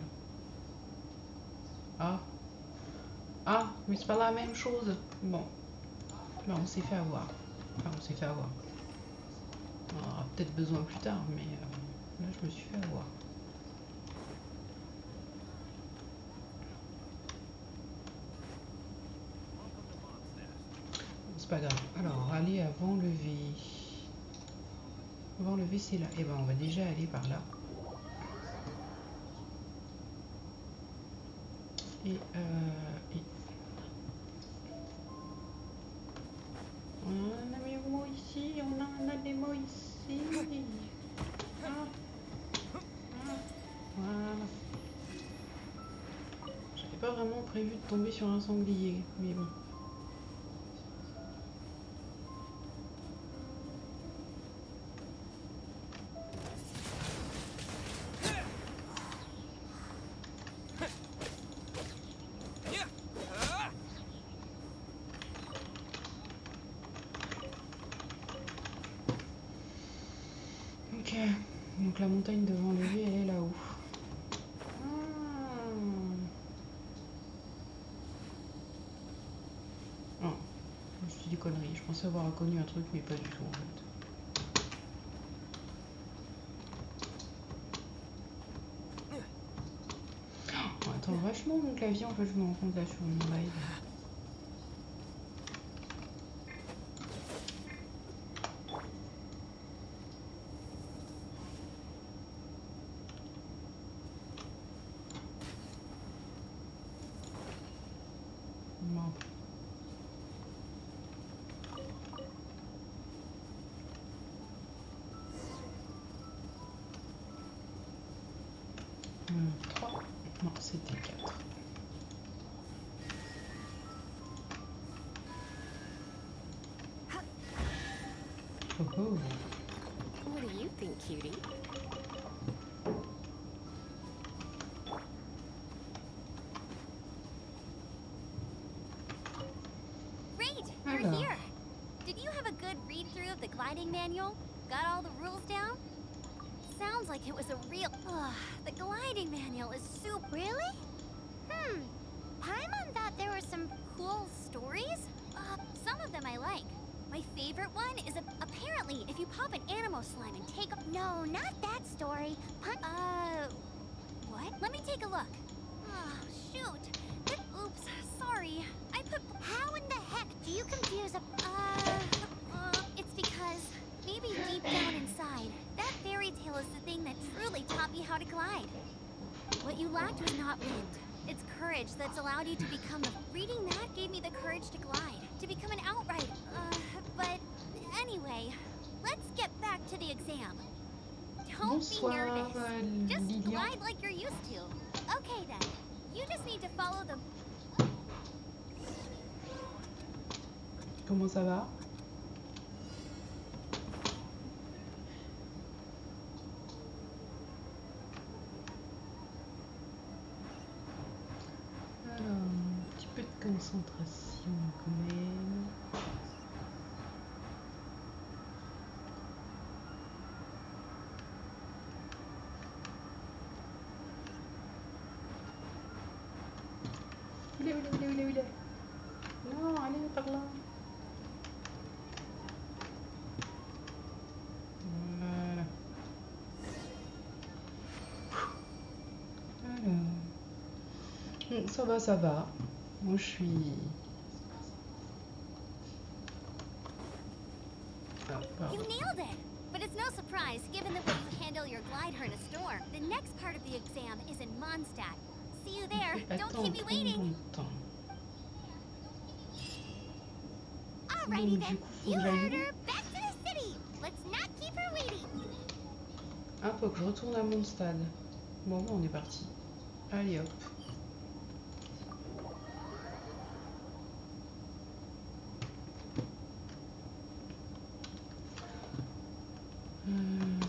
Ah. Ah, mais c'est pas la même chose. Bon. Ben, on s'est fait avoir. Enfin, on s'est fait avoir. On aura peut-être besoin plus tard, mais là, je me suis fait avoir. Bon, c'est pas grave. Alors, aller avant lever. Avant lever, c'est là. Et ben, on va déjà aller par là. Et on a un anémo ici, on a un anémo ici. Ah. Ah. Voilà. J'avais pas vraiment prévu de tomber sur un sanglier, mais bon. Ok, donc la montagne devant lever, elle est là-haut. Non, je me suis dit des conneries. Je pensais avoir reconnu un truc, mais pas du tout en fait. Oh, attends, vachement mon clavier, en fait, je me rends compte là sur mon live. Bon. Trois. Non, c'était 4. Oh oh. What do you think, cutie? Great, you're Alors. here. Did you have a good read-through of the gliding manual? Got all the rules down? Sounds like it was a real... Ugh, the gliding manual is super... Really? Paimon thought there were some cool stories? Some of them I like. My favorite one is apparently if you pop an Animo slime and take... No, not that story. What? Let me take a look. Oh, shoot. Oops, sorry. I put... How in the heck do you confuse a... It's because maybe deep down inside, that fairy tale is the thing that truly taught me how to glide. What you lacked was not wind. It's courage that's allowed you to become the... Reading that gave me the courage to glide, to become an outright... But anyway, let's get back to the exam. Don't Bonsoir, be nervous. Just Lilian. glide like you're used to. Okay then. You just need to follow the... Comment ça va? Alors, un petit peu de concentration quand même. Ça va, ça va. Moi, je suis... Ah, You pardon. nailed it! But it's no surprise, given the way you handle your glider in a storm. The next part of the exam is in Mondstadt. See you there. Don't Attends, keep me waiting. combien de temps? Alrighty Donc, then. du coup, faut You que j'aille heard où? her. Back to the city. Let's not keep her waiting. Ah, faut que je retourne à mon stade. Bon, bah, on est parti. Allez, hop.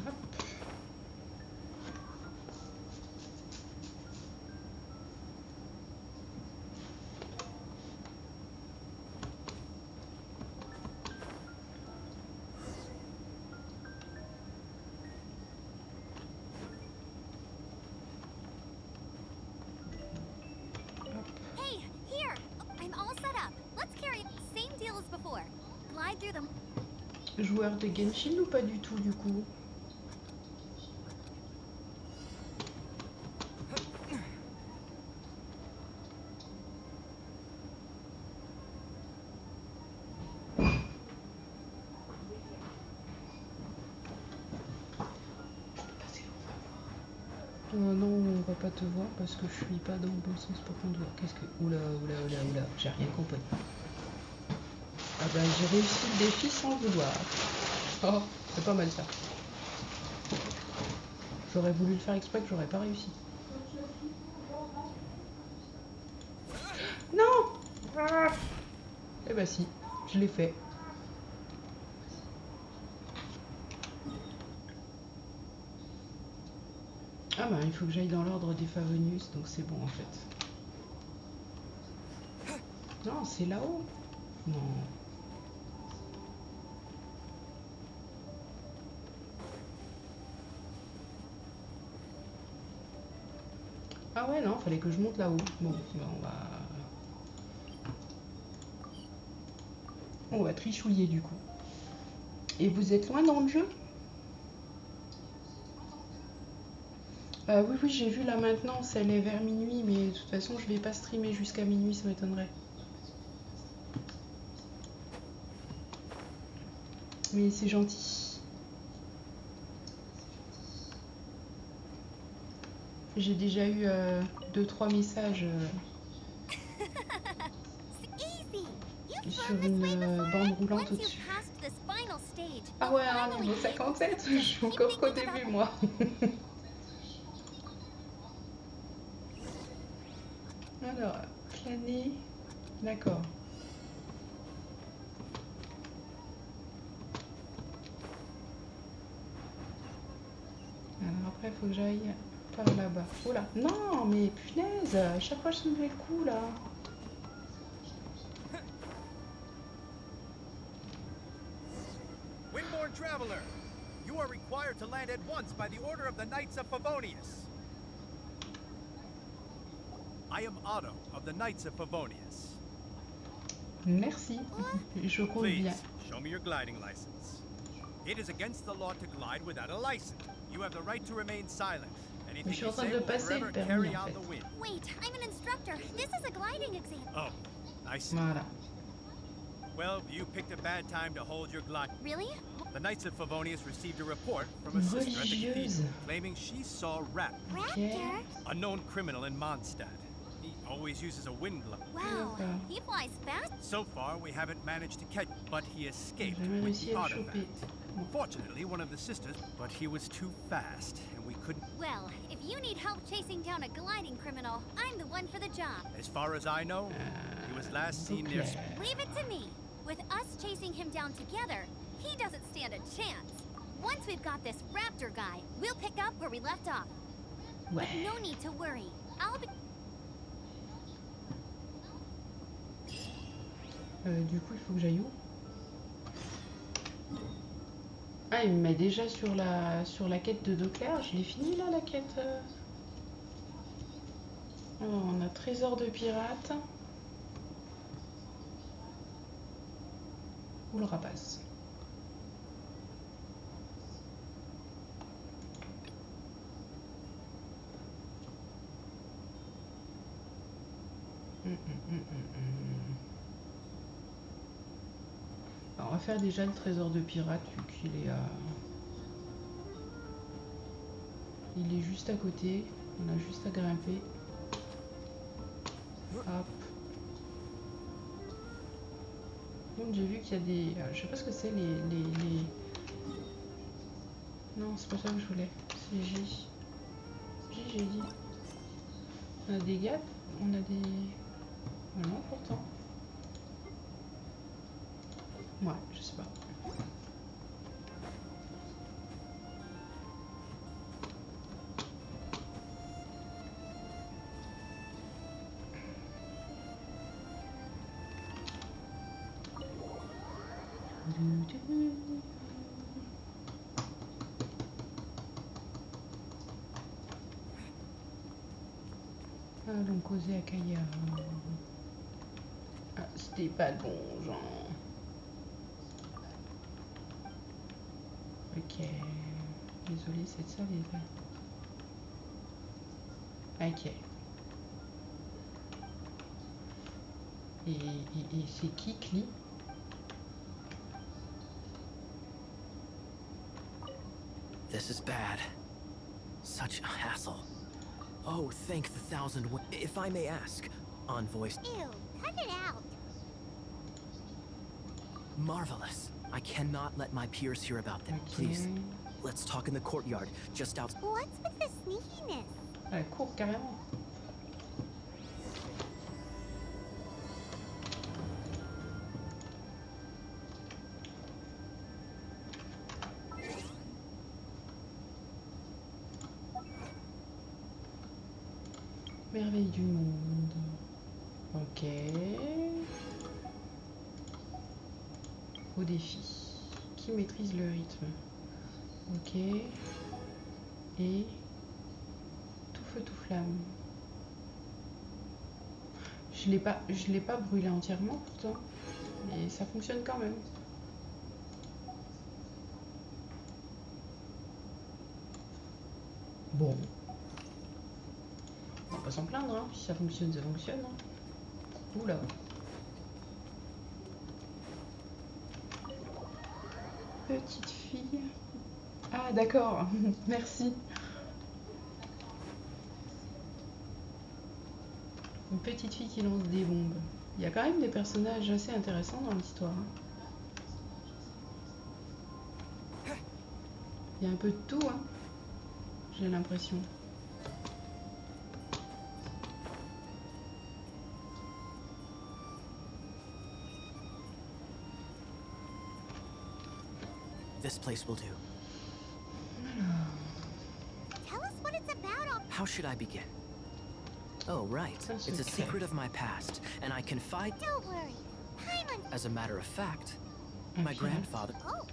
Hop. Hey, here. I'm all set up. Let's carry same deal as before. Glide through them. Joueur de Genshin ou pas du tout, du coup? Non, on va pas te voir parce que je suis pas dans le bon sens pour qu'on te voit. Qu'est-ce que... Oula, oula, oula, oula, j'ai rien compris. Ah bah j'ai réussi le défi sans le vouloir. Oh, c'est pas mal ça. J'aurais voulu le faire exprès que j'aurais pas réussi. Non. Eh bah si, je l'ai fait. Ah bah il faut que j'aille dans l'ordre des Favonius, donc c'est bon en fait. Non, c'est là-haut. Non. Ah ouais, non, fallait que je monte là-haut. Bon, bah, on va trichouiller du coup. Et vous êtes loin dans le jeu? Oui, oui, j'ai vu la maintenance, elle est vers minuit, mais de toute façon, je vais pas streamer jusqu'à minuit, ça m'étonnerait. Mais c'est gentil. J'ai déjà eu 2-3 messages Easy. You've sur flown this une way before. bande roulante Once you've au-dessus. passed this final stage, Ah you'll ouais, hein, finally niveau be able to 57, je suis keep encore qu'au thinking about début, moi. Alors, flâner. D'accord. Alors après, il faut que j'aille par là-bas. Oh là, non, mais punaise, à chaque fois je me mets le coup là. Windborne traveler, you are required to land at once by the order of the Knights of Favonius. I am Otto of the Knights of Favonius. Merci, je compte bien. Please, show me your gliding license. It is against the law to glide without a license. You have the right to remain silent. Anything Je suis you en train say de will passer forever le permis carry en on fait. the wind. Wait, I'm an instructor. This is a gliding exam. Oh, I see. Voilà. Well, you picked a bad time to hold your glide. Really? The Knights of Favonius received a report from a sister at the Religieuse. cathedral claiming she saw Rap, Raptor? a known criminal in Mondstadt. He always uses a wind glide. Wow, D'accord. he flies fast. So far, we haven't managed to catch, but he escaped J'ai jamais with réussi the à le choper. artifact. Fortunately, one of the sisters, but he was too fast, and we couldn't. Well, if you need help chasing down a gliding criminal, I'm the one for the job. As far as I know, he was last seen near. Claire. Leave it to me. With us chasing him down together, he doesn't stand a chance. Once we've got this raptor guy, we'll pick up where we left off. Ouais. No need to worry. I'll be... Du coup, il faut que j'aille où? Ah, il me met déjà sur la quête de Claire. Je l'ai fini là, la quête. Oh, on a trésor de pirate. Ou le rapace. faire déjà le trésor de pirate vu qu'il est à... Il est juste à côté. On a juste à grimper. Hop. Donc j'ai vu qu'il y a des... je sais pas ce que c'est les... Non, c'est pas ça que je voulais. C'est J. J'ai dit. On a des gaps. On a des... Non, pourtant. Ouais, je sais pas. Allons causer à Kaya. Ah, c'était pas le bon genre. Ok. Désolé, c'est ça les verres. Ok. Et c'est qui Cli? This is bad. Such a hassle. Oh, thank the thousand. If I may ask, Envoy. Ew, cut it out. Marvelous. I cannot let my peers hear about them. Please, let's talk in the courtyard, just out. What's with the sneakiness? Elle court carrément. Merveille du monde. Ok. Au défi. Qui maîtrise le rythme? Ok. Et tout feu tout flamme. Je l'ai pas brûlé entièrement pourtant, mais ça fonctionne quand même. Bon. On va pas s'en plaindre, hein. Si ça fonctionne, ça fonctionne. Hein. Oula. Petite fille. Ah d'accord, merci. Une petite fille qui lance des bombes. Il y a quand même des personnages assez intéressants dans l'histoire. Hein. Il y a un peu de tout, hein. J'ai l'impression. This place will do. Tell us what it's about. How should I begin? Oh, right. It's a secret of my past, and I confide. Don't worry. As a matter of fact, my grandfather. Oh.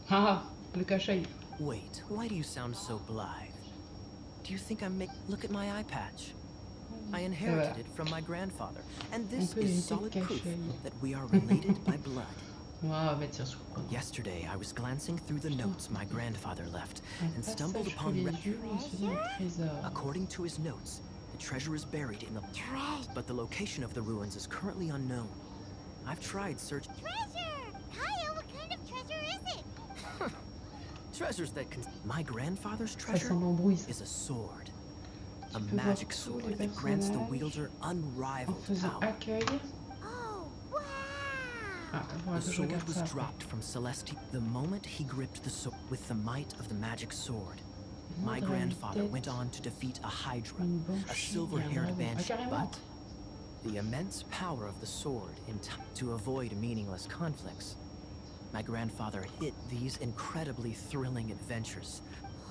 Ah, le cachet. Wait, why do you sound so blithe? Do you think I'm Look at my eye patch. I inherited it from my grandfather, and this is solid proof that we are related by blood. Yesterday, I was glancing through the notes my grandfather left and stumbled upon treasure. According to his notes, the treasure is buried in the Treasure. but the location of the ruins is currently unknown. I've tried searching. Treasure! Kaya, what kind of treasure is it? Treasures that can. My grandfather's treasure is a sword. A magic sword that grants the wielder unrivaled power. Oh, wow! The sword was dropped from Celestia the moment he gripped the sword with the might of the magic sword. My grandfather went on to defeat a Hydra, a silver-haired banshee, but the immense power of the sword to avoid meaningless conflicts. My grandfather hit these incredibly thrilling adventures.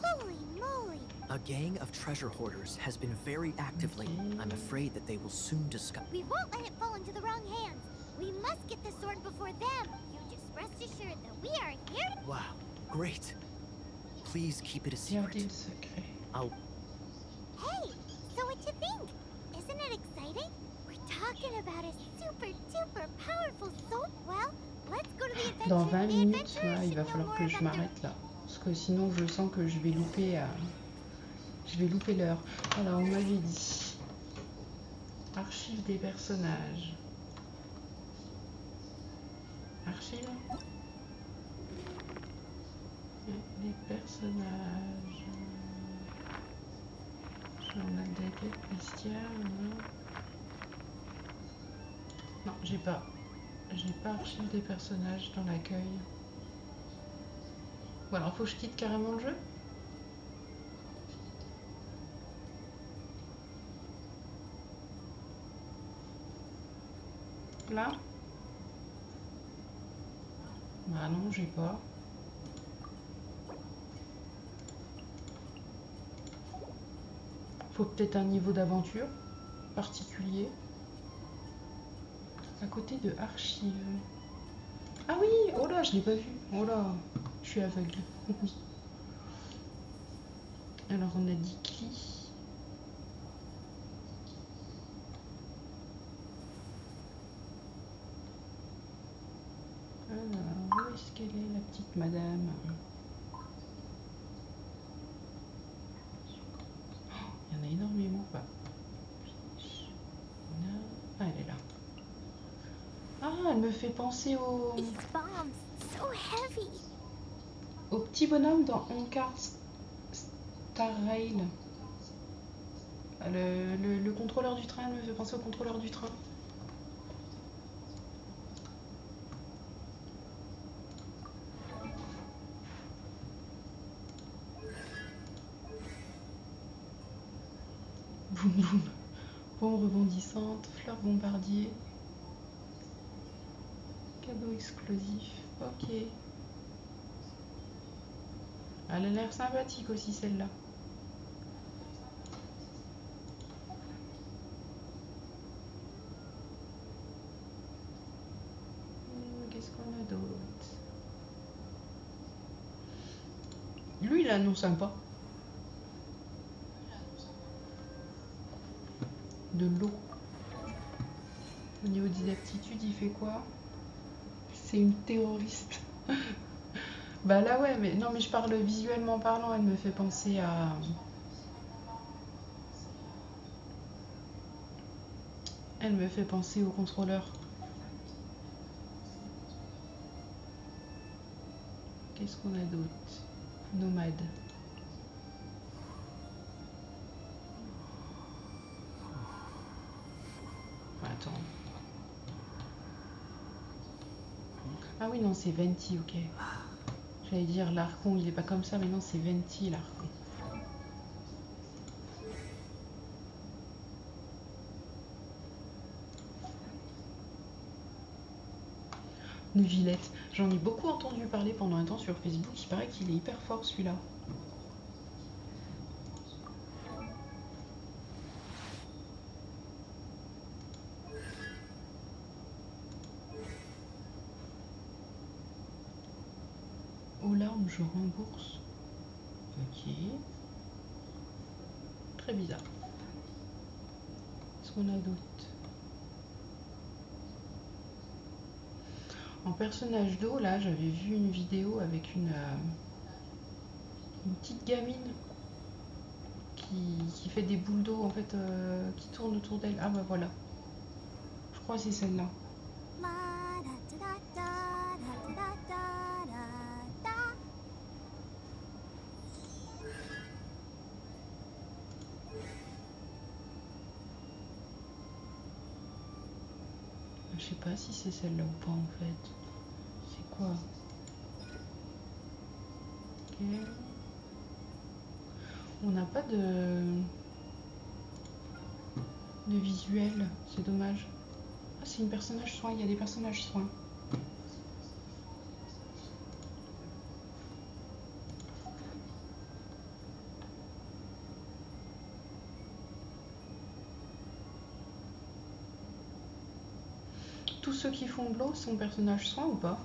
Holy moly! A gang of treasure hoarders has been very active lately. I'm afraid that they will soon discover. We won't let it fall into the wrong hands. We must get the sword before them. You just rest assured that we are here. Wow, great. Please keep it a secret. I'll... Hey, so what you think? Isn't it exciting? We're talking about a super duper powerful sword. Well, let's go to the adventure. Dans 20 minutes, là, il va falloir que je m'arrête là. Parce que sinon, je sens que je vais louper l'heure. Alors, on m'avait dit archives des personnages. Archives. Les personnages. Journal de quête bestiaire. Non, j'ai pas. J'ai pas archive des personnages dans l'accueil. Ou alors faut que je quitte carrément le jeu. Là. Bah non, j'ai pas. Faut peut-être un niveau d'aventure particulier. À côté de archives. Ah oui, oh là, je l'ai pas vu. Oh là, je suis aveugle. Alors on a dit Cli. Alors, où est-ce qu'elle est, la petite madame? Il y en a énormément, pas. Ah, elle est là. Ah, elle me fait penser au... These bombs, so heavy. au petit bonhomme dans Onkar Star Rail. Le contrôleur du train, elle me fait penser au contrôleur du train. Boum boum. Bombe rebondissante, fleur bombardier. Cadeau explosif. Ok. Elle a l'air sympathique aussi celle-là. Qu'est-ce qu'on a d'autre? Lui, il a un nom sympa. De l'eau. Au niveau des aptitudes, il fait quoi? C'est une terroriste. Bah là ouais, mais non mais je parle visuellement parlant, elle me fait penser à... Elle me fait penser au contrôleur. Qu'est-ce qu'on a d'autre? Nomade. Attends. Ah oui, non, c'est Venti, ok. J'allais dire l'Archon, il est pas comme ça, mais non, c'est Venti, l'Archon. Neuvillette. J'en ai beaucoup entendu parler pendant un temps sur Facebook. Il paraît qu'il est hyper fort, celui-là. Aux larmes, je rembourse. Ok. Très bizarre. Qu'est-ce qu'on a d'autre? En personnage d'eau, là, j'avais vu une vidéo avec une petite gamine qui fait des boules d'eau, en fait, qui tourne autour d'elle. Ah bah voilà. Je crois que c'est celle-là. Je sais pas si c'est celle-là ou pas en fait. C'est quoi? Ok. On n'a pas de visuel, c'est dommage. Ah, c'est une personnage soin, il y a des personnages soins. Tous ceux qui font de l'eau sont personnages soins ou pas?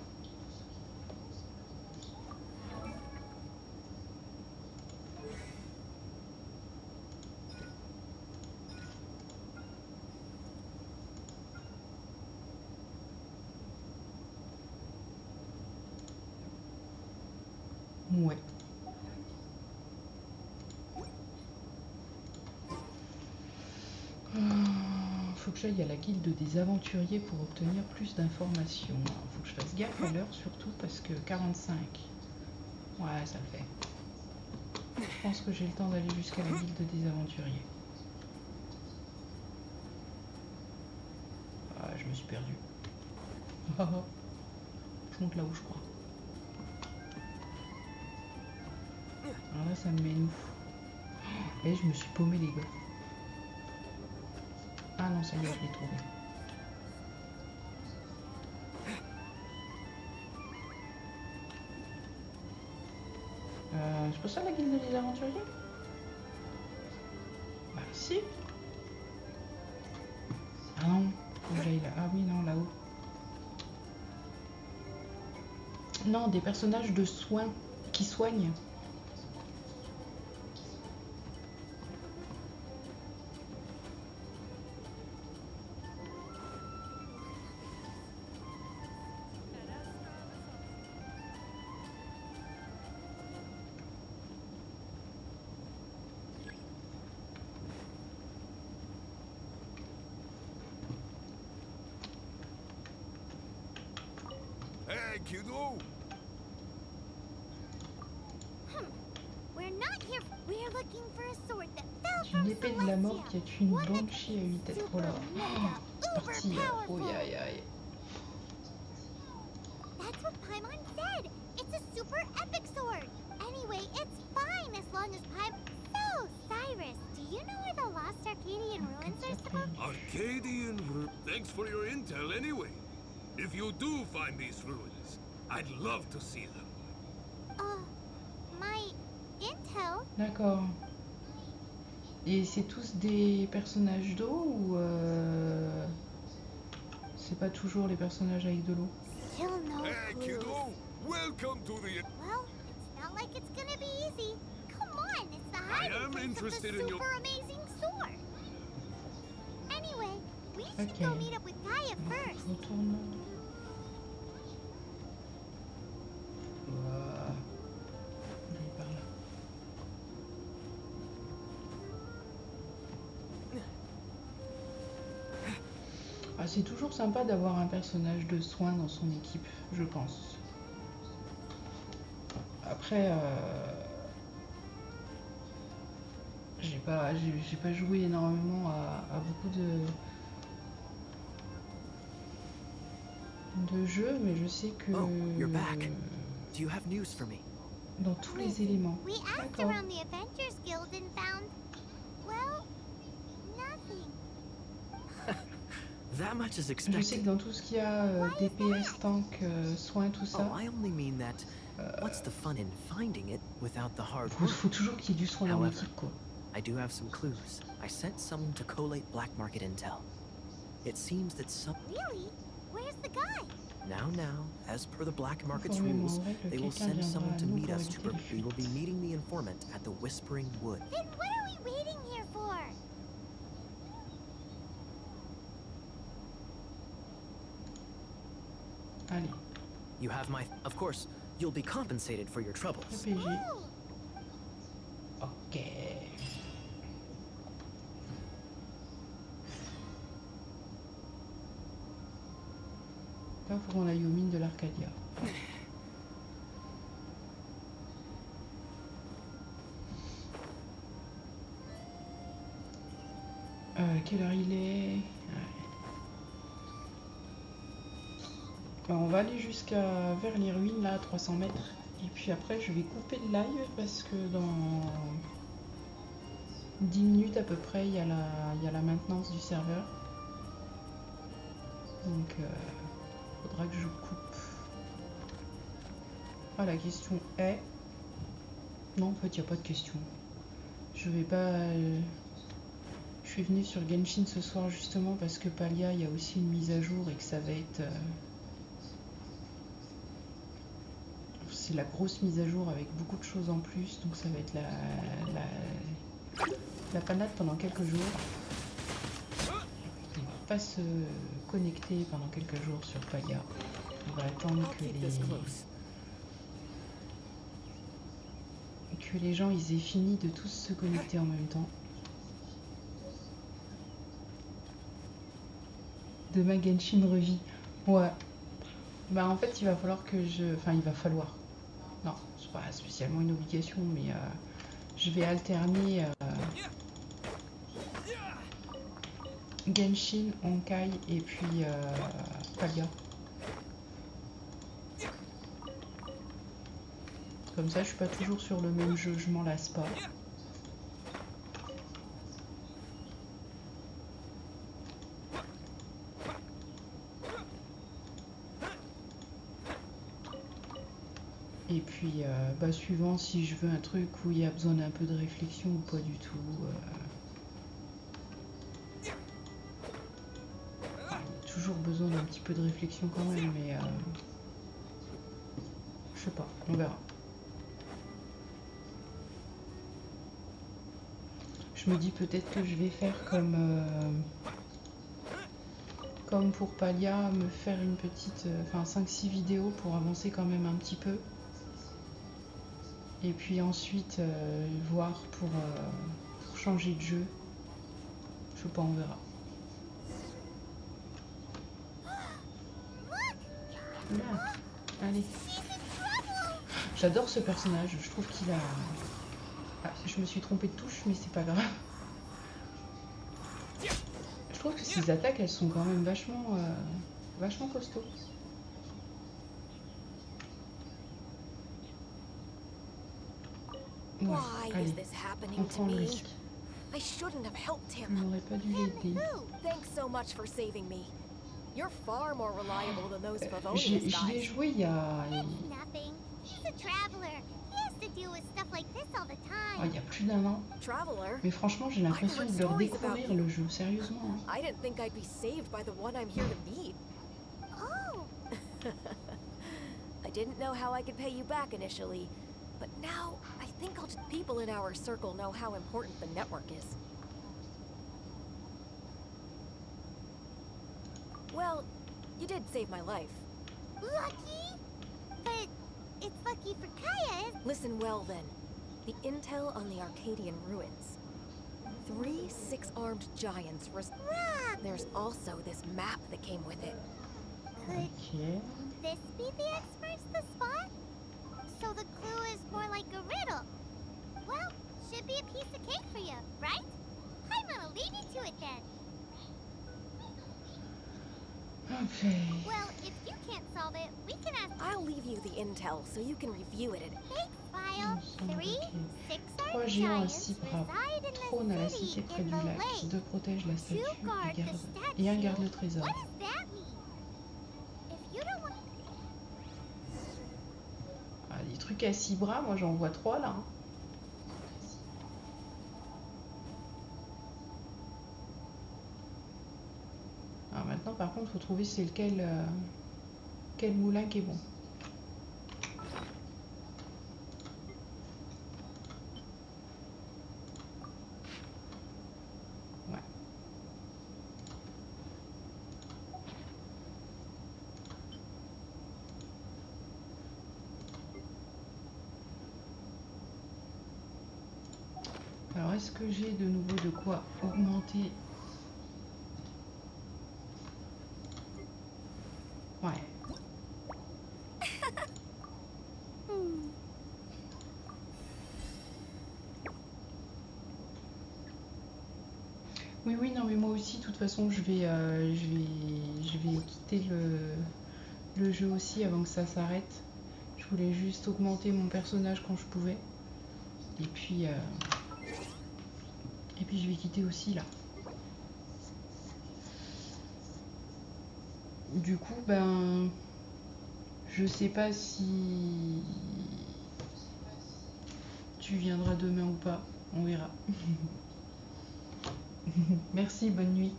Ouais. Faut que j'aille à la guilde des aventuriers pour obtenir plus d'informations. Faut que je fasse gaffe à l'heure surtout parce que 45. Ouais, ça le fait. Je pense que j'ai le temps d'aller jusqu'à la ville des aventuriers. Ah, je me suis perdue. Je monte là-haut, je crois. Alors là, ça me met où? Et je me suis paumée, les gars. Ah non, ça y est, je l'ai trouvé. C'est pas ça la guilde des aventuriers? Bah si. Ah non, faut que j'aille là. Ah oui, non, là-haut. Non, des personnages de soins qui soignent. Hey, kiddo! We're not here. We're looking for a sword that fell Une from épée de la mort qui Celestia. a tué une One that's banshee à 8 têtes. Oh super là. mega, C'est parti. uber Oh powerful. aïe aïe. That's what Paimon said. It's a super epic sword. Anyway, it's fine as long as Paimon. So, Cyrus, do you know where the lost Arcadian ruins are supposed? Arcadian. Thanks for your intel anyway. If you do find these ruins, I'd love to see them. My intel? D'accord. Et c'est tous des personnages d'eau ou c'est pas toujours les personnages avec de l'eau? Still no Hey, clues. kiddo! Welcome to the. Well, it's not like it's gonna be easy. Come on, it's the I hiding am place interested of the in super your- amazing sword. Anyway, we should Okay. go meet up with Gaia first. Je retourne. Ouah. Je vais par là. Ah, c'est toujours sympa d'avoir un personnage de soin dans son équipe, je pense. Après, j'ai pas joué énormément à beaucoup de jeux, mais je sais que Oh, you're back. Do you have news for me? dans tous les éléments. We asked D'accord. around the Avengers Guild and found, well, nothing. That much is Je sais expected. que dans tout ce qu'il y a DPS, tank, soins, tout Oh, ça, I only mean that. What's the fun in finding it without the hard faut work? toujours qu'il y ait du soin dans However. l'équipe, quoi. I do have some clues. I sent someone to collate black market intel. It seems that some. Really? Where's the guy? Now, as per the black market's Informez-moi rules, en règle, they will quelqu'un send viendra someone à to nous meet pour us éviter to. les We will be fuites. meeting the informant at the Whispering Wood. Then what are we waiting here for? Allez, You have my. Of course, you'll be compensated for your troubles. PG. Oh, Ok. Là, faut qu'on aille aux mines de l'Arcadia. Quelle heure il est? Ouais. Bah, on va aller jusqu'à vers les ruines là à 300 mètres. Et puis après je vais couper le live parce que dans 10 minutes à peu près il y a la maintenance du serveur. Donc faudra que je coupe. Ah, la question est... Non, en fait il n'y a pas de question. Je vais pas... Je suis venue sur Genshin ce soir justement parce que Palia il y a aussi une mise à jour et que ça va être... C'est la grosse mise à jour avec beaucoup de choses en plus, donc ça va être la panade pendant quelques jours. On va pas se connecter pendant quelques jours sur Palia. On va attendre que les gens ils aient fini de tous se connecter en même temps. Demain Genshin revit. Ouais. Bah en fait il va falloir que je... Enfin il va falloir. Non, c'est pas spécialement une obligation, mais je vais alterner Genshin, Honkai et puis Palia. Comme ça, je suis pas toujours sur le même jeu, je m'en lasse pas. Et puis, bah, suivant si je veux un truc où il y a besoin d'un peu de réflexion ou pas du tout. Il y a toujours besoin d'un petit peu de réflexion quand même, mais je sais pas, on verra. Je me dis peut-être que je vais faire comme pour Palia, me faire une petite, enfin 5-6 vidéos pour avancer quand même un petit peu. Et puis ensuite voir pour changer de jeu. Je sais pas, on verra. Là, allez. J'adore ce personnage, je trouve qu'il a... Ah, je me suis trompée de touche, mais c'est pas grave. Je trouve que ses attaques, elles sont quand même vachement costauds. Ouais, allez, on prend le risque. I shouldn't have helped him. On n'aurait pas dû l'aider. Thanks so much for saving me. You're far more reliable than those Favonius J'y ai guys. joué il y a... It's nothing. He's a traveler. He has to deal with stuff like this all the Ah, time. il y a plus d'1 an. Traveler? Mais franchement, j'ai l'impression de leur découvrir le jeu, sérieusement. Hein. I didn't think I'd be saved by the one I'm here to meet. Oh, I didn't know how I could pay you back initially, but now I think I'll just... People in our circle know how important the network is. Well, you did save my life. lucky? But it's lucky for Kaya. Listen well then. The intel on the Arcadian ruins. 3 6-armed giants. Rock! There's also this map that came with it. Could Ok. this be the experts the spot? So the clue is more like a riddle. Well, should be a piece of cake for you, right? I'm gonna leave you to it then. Ok. Well, if you can't solve it, we can ask I'll leave you the intel so you can review it. Thanks, File. 3 3 6-armed géants à giants 6 bras reside in trônent à la the cité city près in du the lac. lake. 2 protègent la statue 2 guard the statue. et un garde le trésor. What does that mean? If you don't want... Ah, des trucs à 6 bras, moi j'en vois 3 là. Hein. Alors maintenant par contre, faut trouver c'est lequel quel moulin qui est bon. Ouais. Alors est-ce que j'ai de nouveau de quoi augmenter? Ouais. Oui, non, mais moi aussi, de toute façon, je vais quitter le jeu aussi avant que ça s'arrête. Je voulais juste augmenter mon personnage quand je pouvais. Et puis je vais quitter aussi là. Du coup, ben, je sais pas si tu viendras demain ou pas. On verra. Merci, bonne nuit.